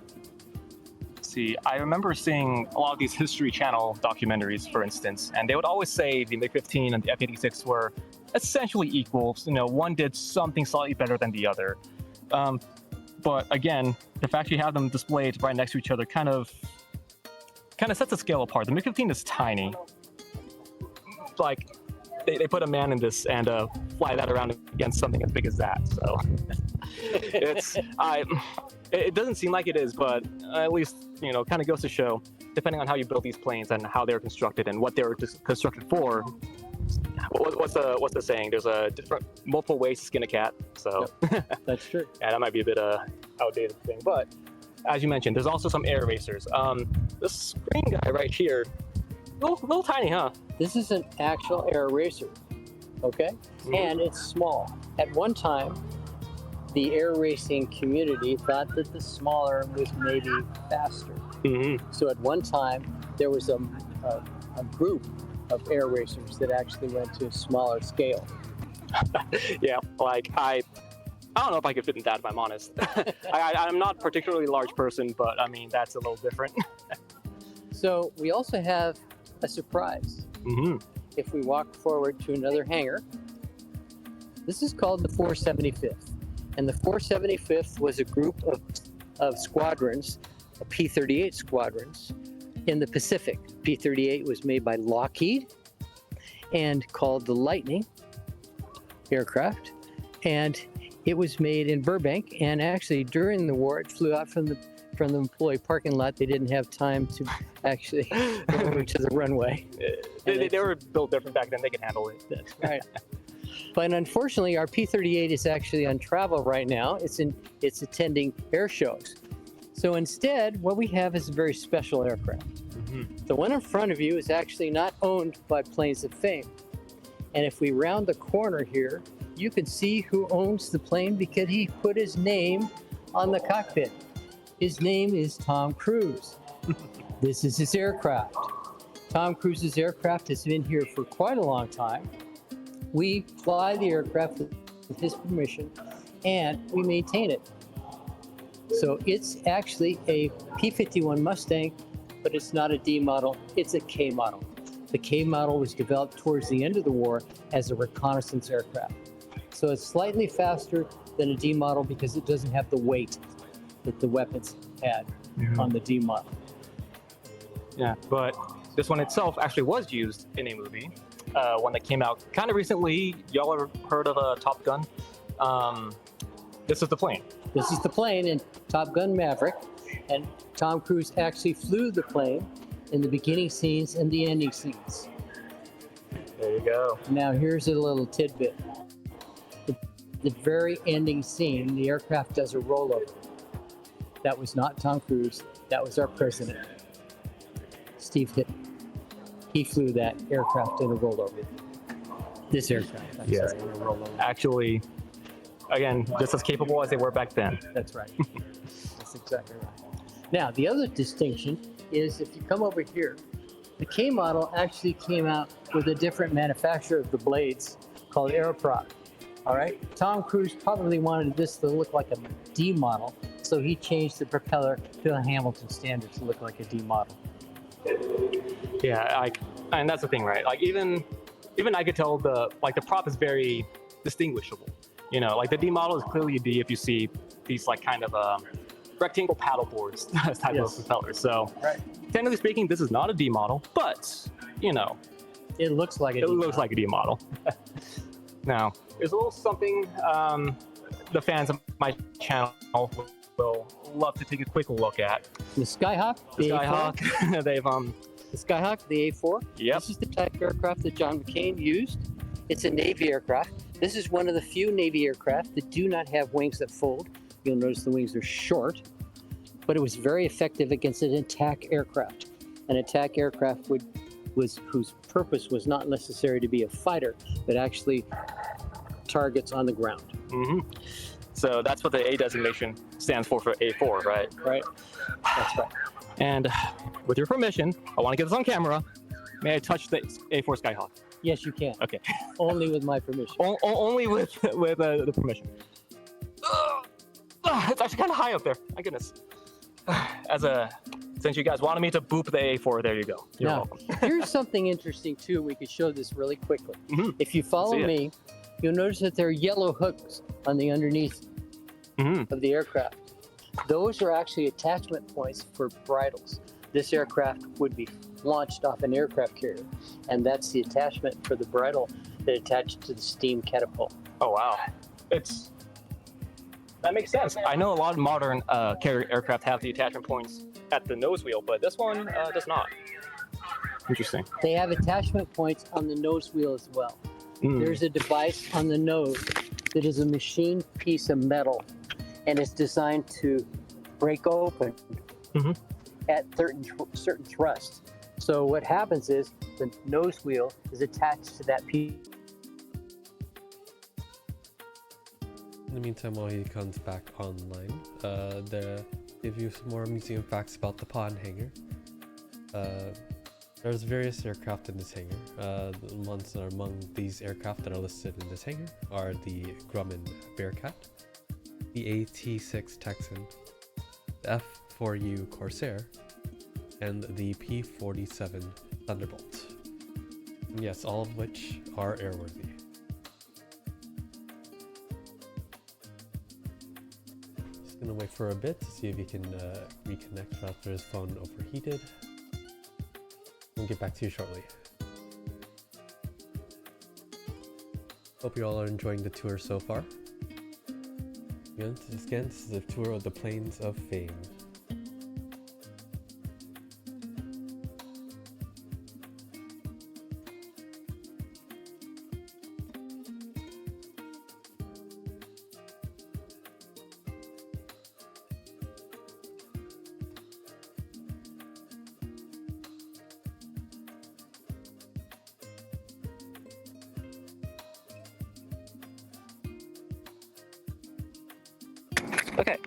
See, I remember seeing a lot of these History Channel documentaries, for instance, and they would always say the MiG-15 and the F-86 were essentially equal. You know, one did something slightly better than the other. But again, the fact you have them displayed right next to each other kind of sets the scale apart. The MiG-15 is tiny. Like, they put a man in this and fly that around against something as big as that. So it doesn't seem like it is, but at least, you know, kind of goes to show, depending on how you build these planes and how they're constructed and what they were constructed for. What's the saying? There's multiple ways to skin a cat. So yep, that's true. Yeah, that might be a bit outdated thing. But as you mentioned, there's also some air racers. This green guy right here, little tiny, huh? This is an actual air racer, okay? And it's small. At one time, the air racing community thought that the smaller was maybe faster. So at one time, there was a group of air racers that actually went to a smaller scale. Yeah, like I don't know if I could fit in that, if I'm honest. I'm not a particularly large person, but I mean, that's a little different. So we also have a surprise. If we walk forward to another hangar, this is called the 475th. And the 475th was a group of squadrons, P-38 squadrons, in the Pacific. P-38 was made by Lockheed and called the Lightning aircraft. And it was made in Burbank. And actually, during the war, it flew out from the employee parking lot. They didn't have time to actually go over to the runway. They were built different back then. They could handle it. That's right. But unfortunately, our P-38 is actually on travel right now. It's attending air shows. So instead, what we have is a very special aircraft. The one in front of you is actually not owned by Planes of Fame. And if we round the corner here, you can see who owns the plane because he put his name on the cockpit. His name is Tom Cruise. This is his aircraft. Tom Cruise's aircraft has been here for quite a long time. We fly the aircraft with his permission, and we maintain it. So it's actually a P-51 Mustang, but it's not a D model, it's a K model. The K model was developed towards the end of the war as a reconnaissance aircraft. So it's slightly faster than a D model because it doesn't have the weight that the weapons had. on the D model. Yeah, but this one itself actually was used in a movie, one that came out kind of recently. Y'all ever heard of Top Gun? This is the plane. This is the plane in Top Gun Maverick, and Tom Cruise actually flew the plane in the beginning scenes and the ending scenes. There you go. Now here's a little tidbit. The very ending scene, the aircraft does a rollover. That was not Tom Cruise, that was our president, Steve Hitler. He flew that aircraft in a rollover. This aircraft, I'm sorry, in a rollover. Actually, again, just as capable as they were back then. That's right. That's exactly right. Now, the other distinction is if you come over here, the K model actually came out with a different manufacturer of the blades called Aeroprop. All right. Tom Cruise probably wanted this to look like a D model, so he changed the propeller to a Hamilton standard to look like a D model. Yeah, and that's the thing, right? Like even I could tell the prop is very distinguishable. You know, like the D model is clearly a D if you see these like kind of rectangle paddle boards type of propellers. So technically speaking, this is not a D model, but you know, it looks like it looks like a D model. Now, there's a little something the fans of my channel will love to take a quick look at. The Skyhawk. The Skyhawk. They've the Skyhawk, the A4. Yep. This is the type of aircraft that John McCain used. It's a Navy aircraft. This is one of the few Navy aircraft that do not have wings that fold. You'll notice the wings are short, but it was very effective against an attack aircraft. An attack aircraft whose purpose was not necessary to be a fighter, but actually targets on the ground. Mm-hmm. So that's what the A designation stands for A4, right? Right. That's right. And with your permission, I want to get this on camera. May I touch the A4 Skyhawk? Yes, you can. Okay. Only with my permission. Only with the permission. It's actually kind of high up there. My goodness. Since you guys wanted me to boop the A4, there you go. You're welcome. Here's something interesting too. We could show this really quickly. Mm-hmm. If you follow me, you'll notice that there are yellow hooks on the underneath of the aircraft. Those are actually attachment points for bridles. This aircraft would be launched off an aircraft carrier, and that's the attachment for the bridle that attached to the steam catapult. Oh wow, that makes sense. I know a lot of modern carrier aircraft have the attachment points at the nose wheel, but this one does not. Interesting. They have attachment points on the nose wheel as well. There's a device on the nose that is a machined piece of metal, and it's designed to break open at certain thrusts. So what happens is the nose wheel is attached to that piece. In the meantime, while he comes back online, give you some more museum facts about the pond hangar. There's various aircraft in this hangar. The ones that are among these aircraft that are listed in this hangar are the Grumman Bearcat, the AT-6 Texan, the F-4U Corsair, and the P-47 Thunderbolt. And yes, all of which are airworthy. Just gonna wait for a bit to see if he can reconnect after his phone overheated. We'll get back to you shortly. Hope you all are enjoying the tour so far. Again, this is a tour of the Plains of Fame. Okay.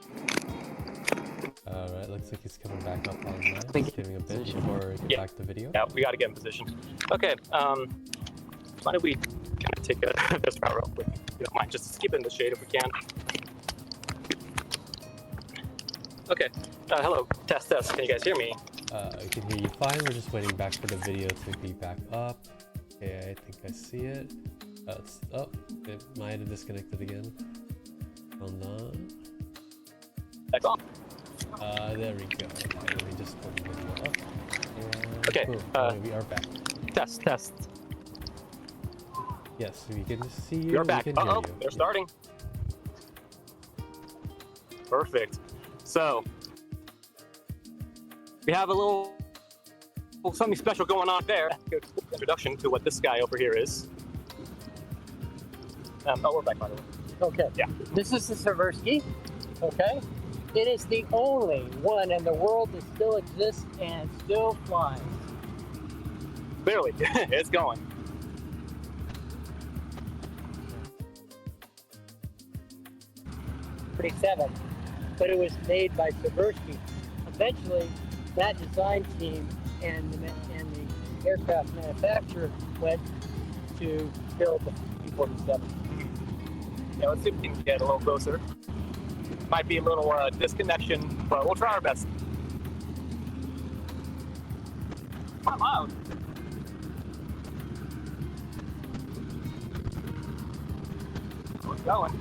Alright, looks like he's coming back up online. Just giving a bit before we get back to the video. Yeah, we got to get in position. Okay, why don't we kind of take this route real quick, if you don't mind, just skip in the shade if we can. Okay, hello, test, can you guys hear me? I can hear you fine, we're just waiting back for the video to be back up. Okay, I think I see it. It might have disconnected again. Hold on. That's on. There we go. Okay, let me just put the video up. And Okay, boom, we are back. Test. Yes, we can see you. You're we back. can hear Uh-oh, you. they're starting. Perfect. So, we have a little something special going on there. Introduction to what this guy over here is. We're back, by the way. Okay. Yeah. This is the Seversky. Okay. It is the only one in the world that still exists and still flies. Clearly, it's going. Pretty seven, but it was made by Seversky. Eventually, that design team and the aircraft manufacturer went to build the B-47. Yeah, let's see if we can get a little closer. Might be a little disconnection, but we'll try our best. Quite loud. We're going.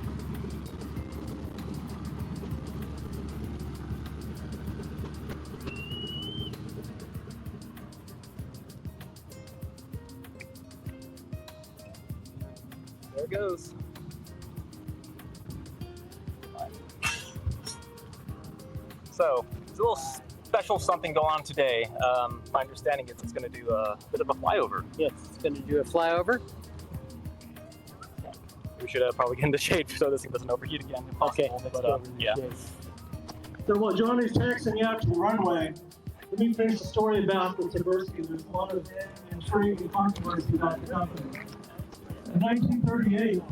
There it goes. So, it's a little special something going on today. My understanding is it's going to do a bit of a flyover. Yes, it's going to do a flyover. We should probably get in the shade so this thing doesn't overheat again. If Okay, possible. let's But, go over the yeah. shade. So while Johnny's taxiing you out to the runway, let me finish the story about the Seversky. There's a lot of intrigue and controversy about the company. In 1938,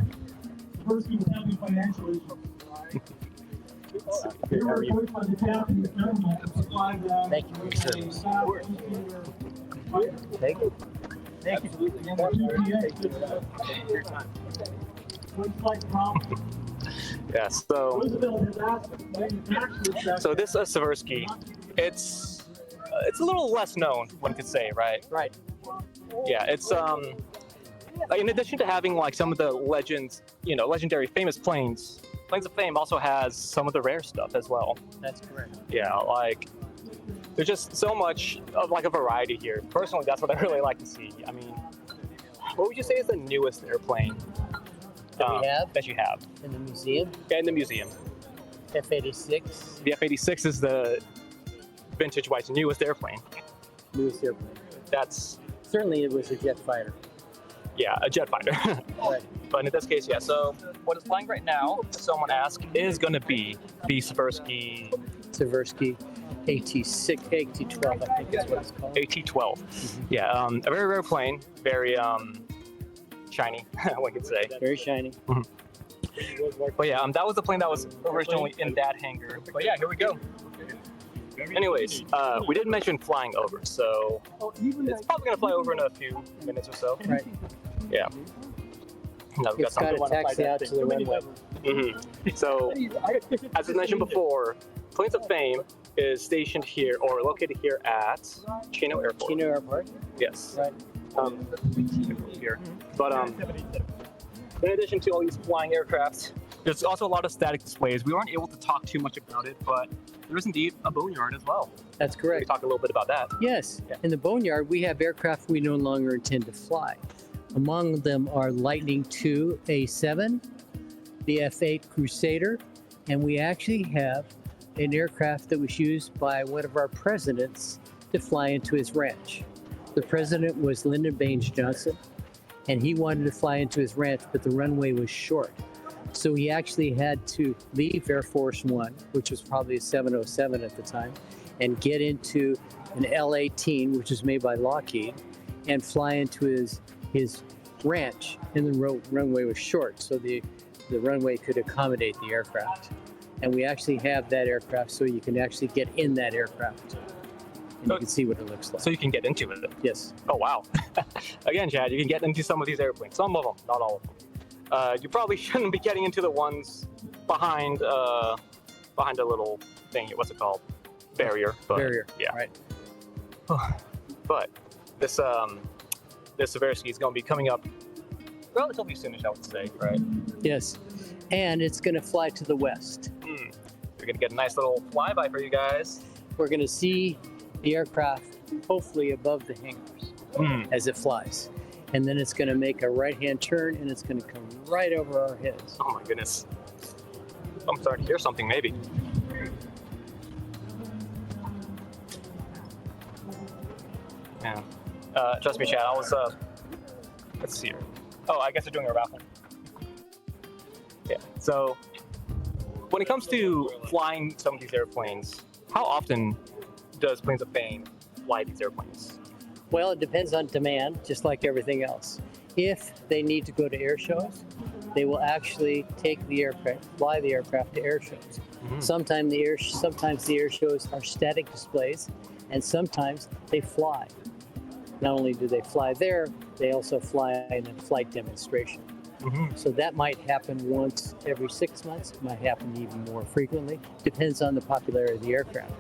Seversky was having financial issues. They were approached by the Japanese government to supply them. Thank you for your service. Thank you. Thank you. And the GPA looks like problem. Yeah, so Roosevelt has asked the manufacturers that this Seversky, it's a little less known, one could say, right? Right. Yeah, it's like, in addition to having like some of the legends, legendary famous planes, Planes of Fame also has some of the rare stuff as well. That's correct. Yeah, like there's just so much of like a variety here. Personally, that's what I really like to see. I mean, what would you say is the newest airplane that you have In the museum, in the museum? F-86, The F-86 is the vintage-wise newest airplane. newest airplane. That's Certainly it was a jet fighter. a jet fighter. Right. But in this case, yeah. So what is flying right now, if someone asked, is going to be the Seversky Seversky AT-6, AT-12, I think is what it's called. AT-12. Yeah, a very rare plane, very shiny, one could say. Very shiny. But yeah, that was the plane that was originally in that hangar. But yeah, here we go. Anyways, we didn't mention flying over, so it's probably going to fly over in a few minutes or so. Right. Yeah. Now we've got It's got to something. taxi out to the runway. So, as I mentioned before, Planes of Fame is stationed here or located here at Chino Airport. Chino Airport. Yes. Right. Here. But in addition to all these flying aircraft, there's also a lot of static displays. We weren't able to talk too much about it, but there is indeed a boneyard as well. That's We correct. can talk a little bit about that. Yes. Yeah. In the boneyard, we have aircraft we no longer intend to fly. Among them are Lightning II A7, the F-8 Crusader, and we actually have an aircraft that was used by one of our presidents to fly into his ranch. The president was Lyndon Baines Johnson, and he wanted to fly into his ranch, but the runway was short. So he actually had to leave Air Force One, which was probably a 707 at the time, and get into an L-18, which was made by Lockheed, and fly into his ranch. And the runway was short, so the runway could accommodate the aircraft. And we actually have that aircraft, so you can actually get in that aircraft. And you can see what it looks like. So you can get into it. Yes. Oh, wow. Again, Chad, you can get into some of these airplanes. Some of them, not all of them. You probably shouldn't be getting into the ones behind a little thing. What's it called? Barrier. But, Barrier. Yeah. Right. But this Seversky is going to be coming up relatively soonish, I would say, right? Yes. And it's going to fly to the west. You're We're gonna get a nice little flyby for you guys. We're going to see the aircraft hopefully above the hangars as it flies. And then it's going to make a right-hand turn and it's going to come right over our heads. Oh my goodness. I'm starting to hear something maybe. Yeah. Trust me, Chad, I was, let's see here. Oh, I guess they're doing a raffle. Yeah, so when it comes to flying some of these airplanes, how often does Planes of Fame fly these airplanes? Well, it depends on demand, just like everything else. If they need to go to air shows, they will actually take the aircraft, fly the aircraft to air shows. Sometimes the air shows are static displays, and sometimes they fly. Not only do they fly there, they also fly in a flight demonstration. So that might happen once every 6 months. It might happen even more frequently. Depends on the popularity of the aircraft.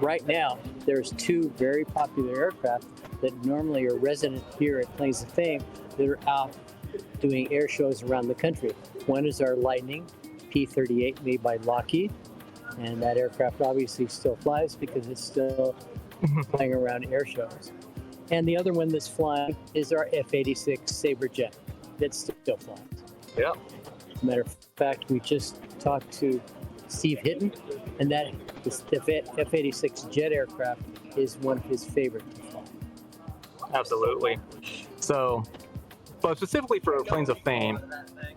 Right now, there's two very popular aircraft that normally are resident here at Planes of Fame that are out doing air shows around the country. One is our Lightning P-38 made by Lockheed, and that aircraft obviously still flies because it's still flying around air shows. And the other one that's flying is our F-86 Sabre jet that still flies. Yeah. Matter of fact, we just talked to Steve Hitton, and that the F-86 jet aircraft is one of his favorite to fly. Absolutely. So, but specifically for Planes of Fame,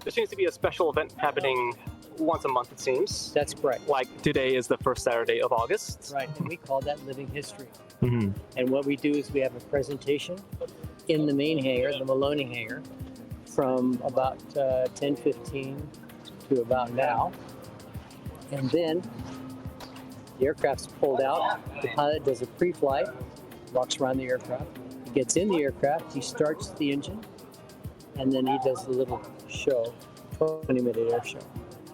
there seems to be a special event happening once a month, it seems. That's correct. Like today is the first Saturday of August. Right, and we call that Living History. And what we do is we have a presentation in the main hangar, the Maloney hangar, from about 10:15 to about now. And then the aircraft's pulled out. The pilot does a pre-flight, walks around the aircraft. He gets in the aircraft, he starts the engine, and then he does a little show, 20-minute air show,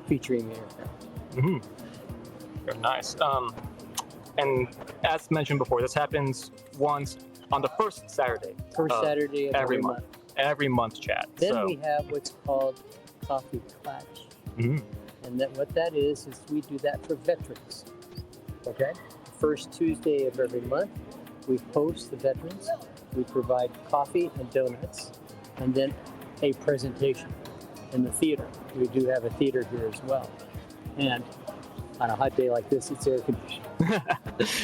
featuring the aircraft. Very nice. And as mentioned before, this happens once on the first Saturday. First Saturday of every month. Every month, Chad. Then we have what's called Coffee Clutch. And what that is we do that for veterans. Okay? First Tuesday of every month, we host the veterans. We provide coffee and donuts, and then a presentation in the theater. We do have a theater here as well. And on a hot day like this, it's air conditioned.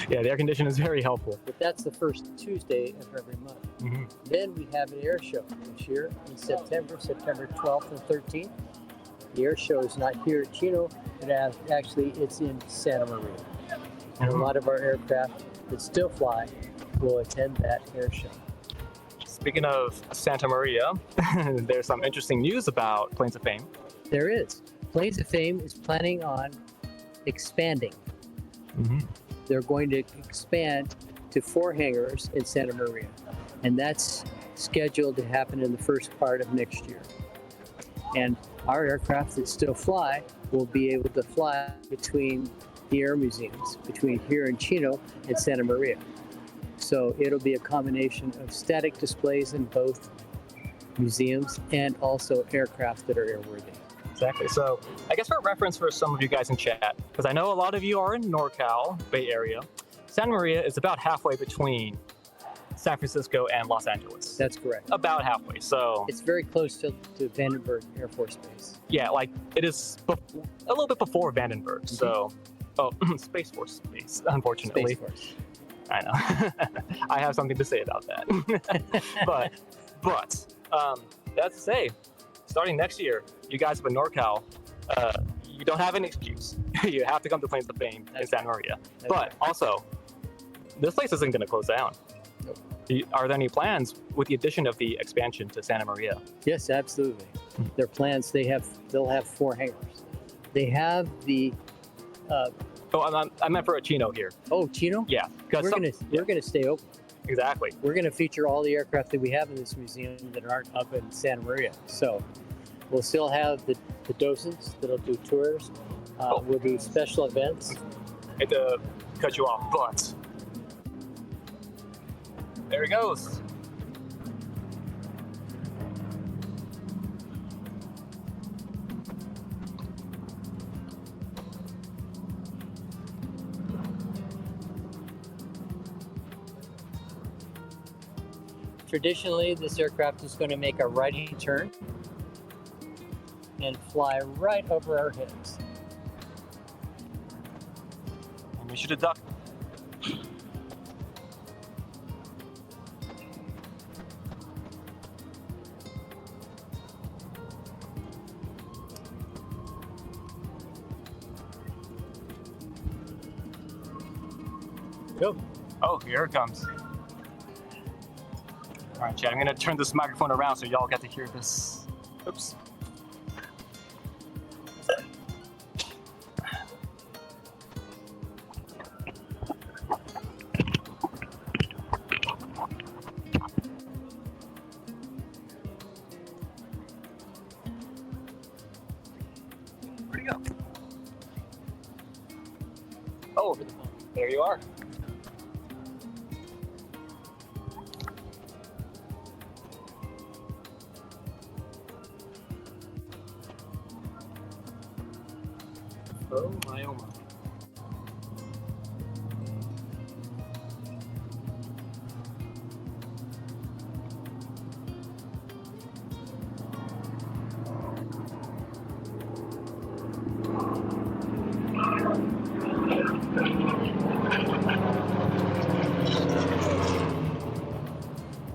Yeah, the air conditioning is very helpful. But that's the first Tuesday of every month. Then we have an air show this year in September 12th and 13th. The air show is not here at Chino, but actually it's in Santa Maria. And a lot of our aircraft that still fly will attend that air show. Speaking of Santa Maria, there's some interesting news about Planes of Fame. There is. Planes of Fame is planning on expanding. They're going to expand to 4 hangars in Santa Maria, and that's scheduled to happen in the first part of next year. And our aircraft that still fly will be able to fly between the air museums, between here in Chino and Santa Maria. So it'll be a combination of static displays in both museums and also aircraft that are airworthy. Exactly. So I guess for reference for some of you guys in chat, because I know a lot of you are in NorCal, Bay Area, Santa Maria is about halfway between San Francisco and Los Angeles. That's correct. About halfway. So it's very close to Vandenberg Air Force Base. Yeah, like it is a little bit before Vandenberg. So, Space Force Base, unfortunately. Space Force. I know. I have something to say about that. but that's to say, starting next year, you guys up in NorCal, you don't have an excuse. You have to come to Planes of Fame in Santa Maria. But also, this place isn't going to close down. Nope. Are there any plans with the addition of the expansion to Santa Maria? Yes, absolutely. Their plans. They'll have 4 hangars. They have the. I meant for a Chino here. Oh, Chino? Yeah, we're gonna stay open. Exactly. We're gonna feature all the aircraft that we have in this museum that aren't up in Santa Maria. So we'll still have the docents that'll do tours. We'll do special events. I hate to cut you off, but there he goes. Traditionally, this aircraft is going to make a right-hand turn and fly right over our heads. And we should have ducked. Go. Oh, here it comes. All right, Chad, I'm gonna turn this microphone around so y'all get to hear this. Oops. Where'd he go? Oh, there you are. Oh my, oh my.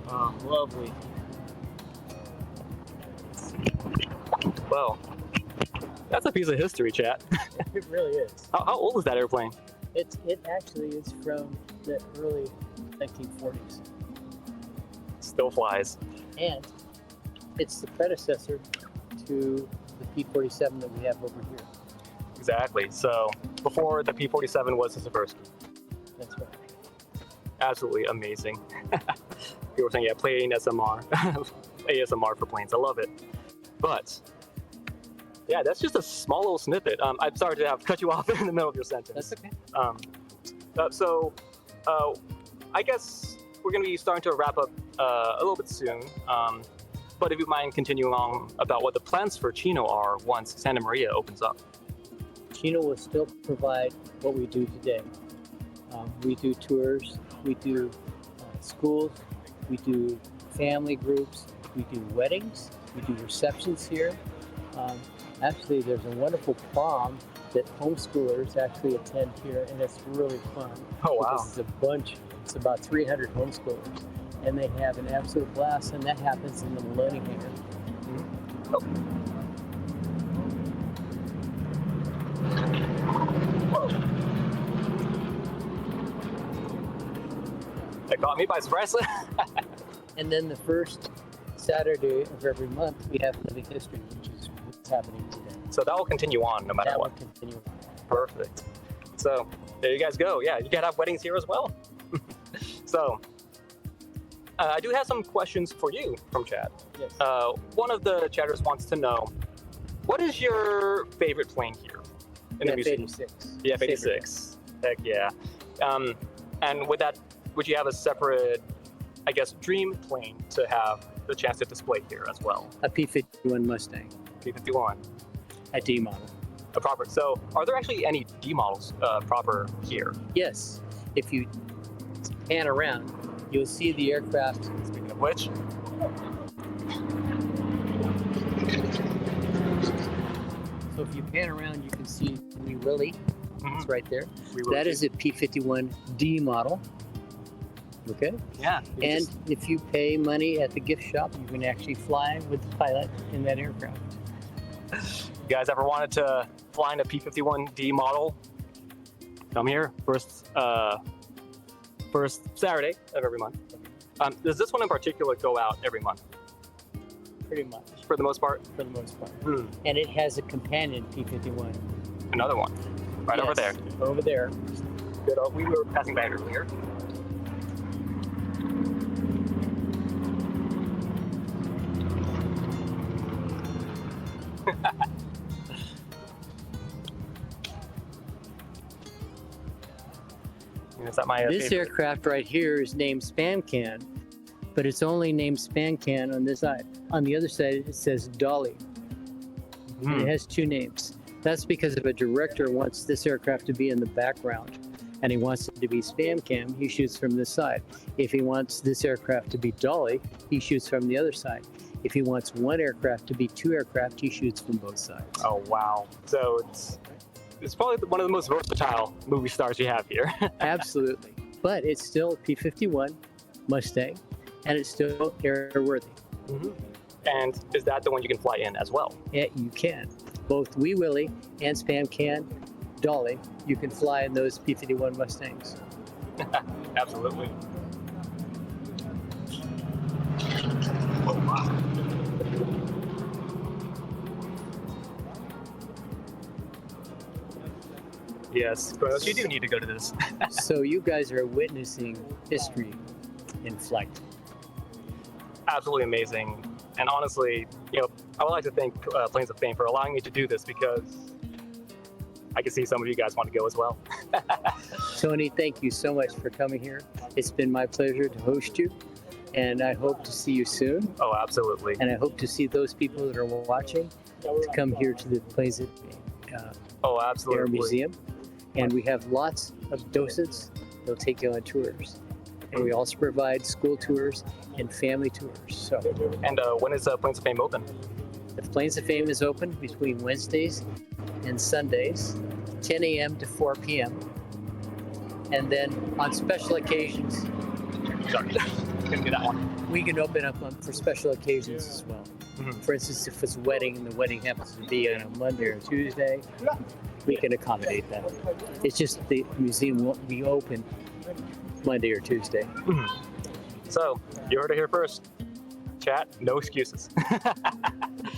Oh, lovely. Well, that's a piece of history, chat. It really is. How old is that airplane? It actually is from the early 1940s. Still flies. And it's the predecessor to the P-47 that we have over here. Exactly. So before the P-47 was the Sikorsky. That's right. Absolutely amazing. People were saying, yeah, plane SMR. ASMR for planes. I love it. But yeah, that's just a small little snippet. I'm sorry to have cut you off in the middle of your sentence. That's okay. I guess we're going to be starting to wrap up a little bit soon. But if you mind continuing on about what the plans for Chino are once Santa Maria opens up. Chino will still provide what we do today. We do tours, we do schools, we do family groups, we do weddings, we do receptions here. Actually, there's a wonderful prom that homeschoolers actually attend here, and it's really fun. Oh, wow. This is a bunch, it's about 300 homeschoolers, and they have an absolute blast, and that happens in the loading hangar. Oh. Whoa. That caught me by surprise. And then the first Saturday of every month, we have Living History, which is what's happening today. So that will continue on no matter That what. will continue. Perfect. So there you guys go. Yeah, you can have weddings here as well. So I do have some questions for you from chat. Yes. One of the chatters wants to know, what is your favorite plane here in the museum? F-86. The F-86. Heck yeah. And would you have a separate, I guess, dream plane to have the chance to display here as well? A P-51 Mustang, P-51. a D model. A proper. So are there actually any D models proper here? Yes. If you pan around, you'll see the aircraft. Speaking of which, So if you pan around, you can see Wee Willie. It's right there. That is a P-51 D model. Okay. Yeah. And if you pay money at the gift shop, you can actually fly with the pilot in that aircraft. You guys ever wanted to fly in a P-51D model? Come here. First Saturday of every month. Does this one in particular go out every month? Pretty much. For the most part? For the most part. And it has a companion P-51. Another one. Right over there. Over there. Good. We were passing by earlier. Is that my This favorite? aircraft right here is named Spancan, but it's only named Spancan on this side. On the other side, it says Dolly. And it has two names. That's because if a director wants this aircraft to be in the background, and he wants it to be spam cam, he shoots from this side. If he wants this aircraft to be dolly, he shoots from the other side. If he wants one aircraft to be two aircraft, he shoots from both sides. Oh wow! So it's probably one of the most versatile movie stars you have here. Absolutely, but it's still a P-51 Mustang, and it's still airworthy. Mm-hmm. And is that the one you can fly in as well? Yeah, you can. Both Wee Willie and Spam Can Dolly, you can fly in those P-51 Mustangs. Absolutely. Oh wow. Yes, Carlos, you do need to go to this. So you guys are witnessing history in flight. Absolutely amazing. And honestly, I would like to thank Planes of Fame for allowing me to do this because I can see some of you guys want to go as well. Tony, thank you so much for coming here. It's been my pleasure to host you, and I hope to see you soon. Oh, absolutely. And I hope to see those people that are watching to come here to the Planes of oh, absolutely. Air Museum. And we have lots of docents. They'll take you on tours. And we also provide school tours and family tours. So, and when is Planes of Fame open? The Planes of Fame is open between Wednesdays and Sundays, 10 a.m. to 4 p.m. And then on special occasions, Sorry, couldn't do that one. we can open up for special occasions as well. Mm-hmm. For instance, if it's a wedding and the wedding happens to be on a Monday or Tuesday, we can accommodate that. It's just the museum won't be open Monday or Tuesday. Mm-hmm. So, you heard it here first. Chat, no excuses.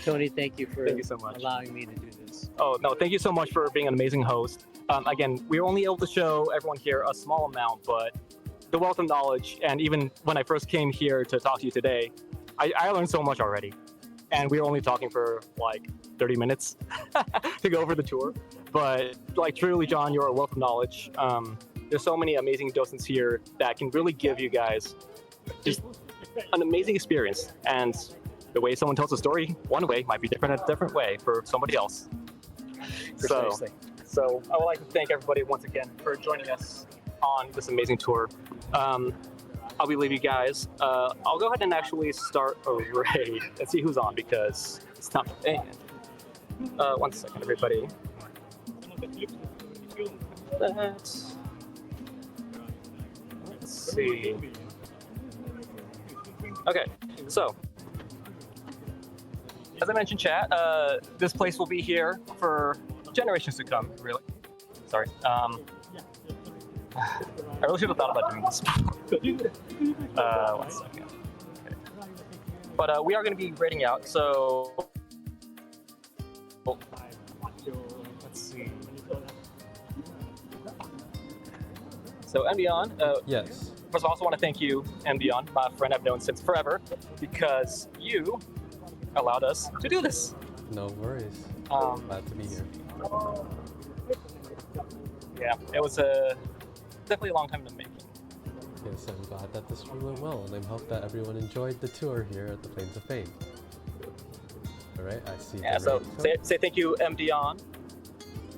Tony, thank you for Thank you so much. allowing me to do this. Oh, no, thank you so much for being an amazing host. Again, we were only able to show everyone here a small amount, but the wealth of knowledge, and even when I first came here to talk to you today, I learned so much already. And we were only talking for like 30 minutes to go over the tour. But like truly, John, you're a wealth of knowledge. There's so many amazing docents here that can really give you guys just an amazing experience. And the way someone tells a story one way might be different a different way for somebody else. Precisely. So I would like to thank everybody once again for joining us on this amazing tour. I'll be leaving you guys. I'll go ahead and actually start a raid and see who's on because it's time to end. 1 second, everybody. Let's see. Okay, so as I mentioned, chat, this place will be here for generations to come. Really, sorry. I really should have thought about doing this. 1 second. Okay. But we are going to be raiding out, so let's see. So Embion, Yes. first of all, I also want to thank you, Embion, my friend I've known since forever, because you allowed us to do this. No worries. Glad to be here. Yeah, it was definitely a long time in the making. Yes, I'm glad that this went well, and I hope that everyone enjoyed the tour here at the Plains of Fame. Alright, I see. Yeah, so say thank you, MDon.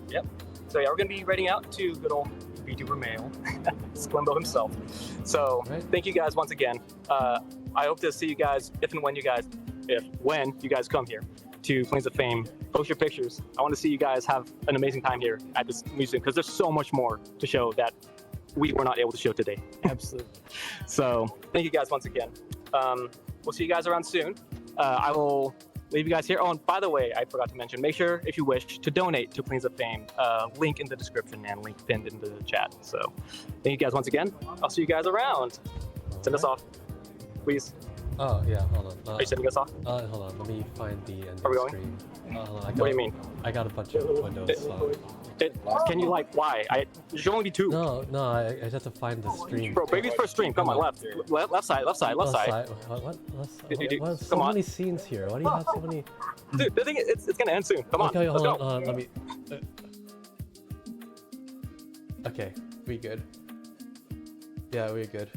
Yep. So yeah, we're gonna be raiding out to good old VTuber male, Sklimbo himself. So thank you guys once again. I hope to see you guys when you guys come here to Plains of Fame. Post your pictures. I want to see you guys have an amazing time here at this museum because there's so much more to show that we were not able to show today. Absolutely. So thank you guys once again. We'll see you guys around soon. I will leave you guys here. Oh, and by the way, I forgot to mention, make sure if you wish to donate to Plains of Fame, link in the description and link pinned in the chat. So thank you guys once again. I'll see you guys around. Send us off, please. Oh, yeah, hold on. Are you sending us off? Hold on, let me find the end Are we of the going? stream. Hold on, What do you mean? I got a bunch of windows. Can you why? There should only be two. No, I just have to find the stream. Bro, baby's first stream. Come on, left side. Left side. Left side. What? Dude, What? So come on. many scenes here. Why do you have so many? Dude, the thing is, it's gonna end soon. Come on, Okay, let's hold go. on, let me. Okay, we good. Yeah, we're good.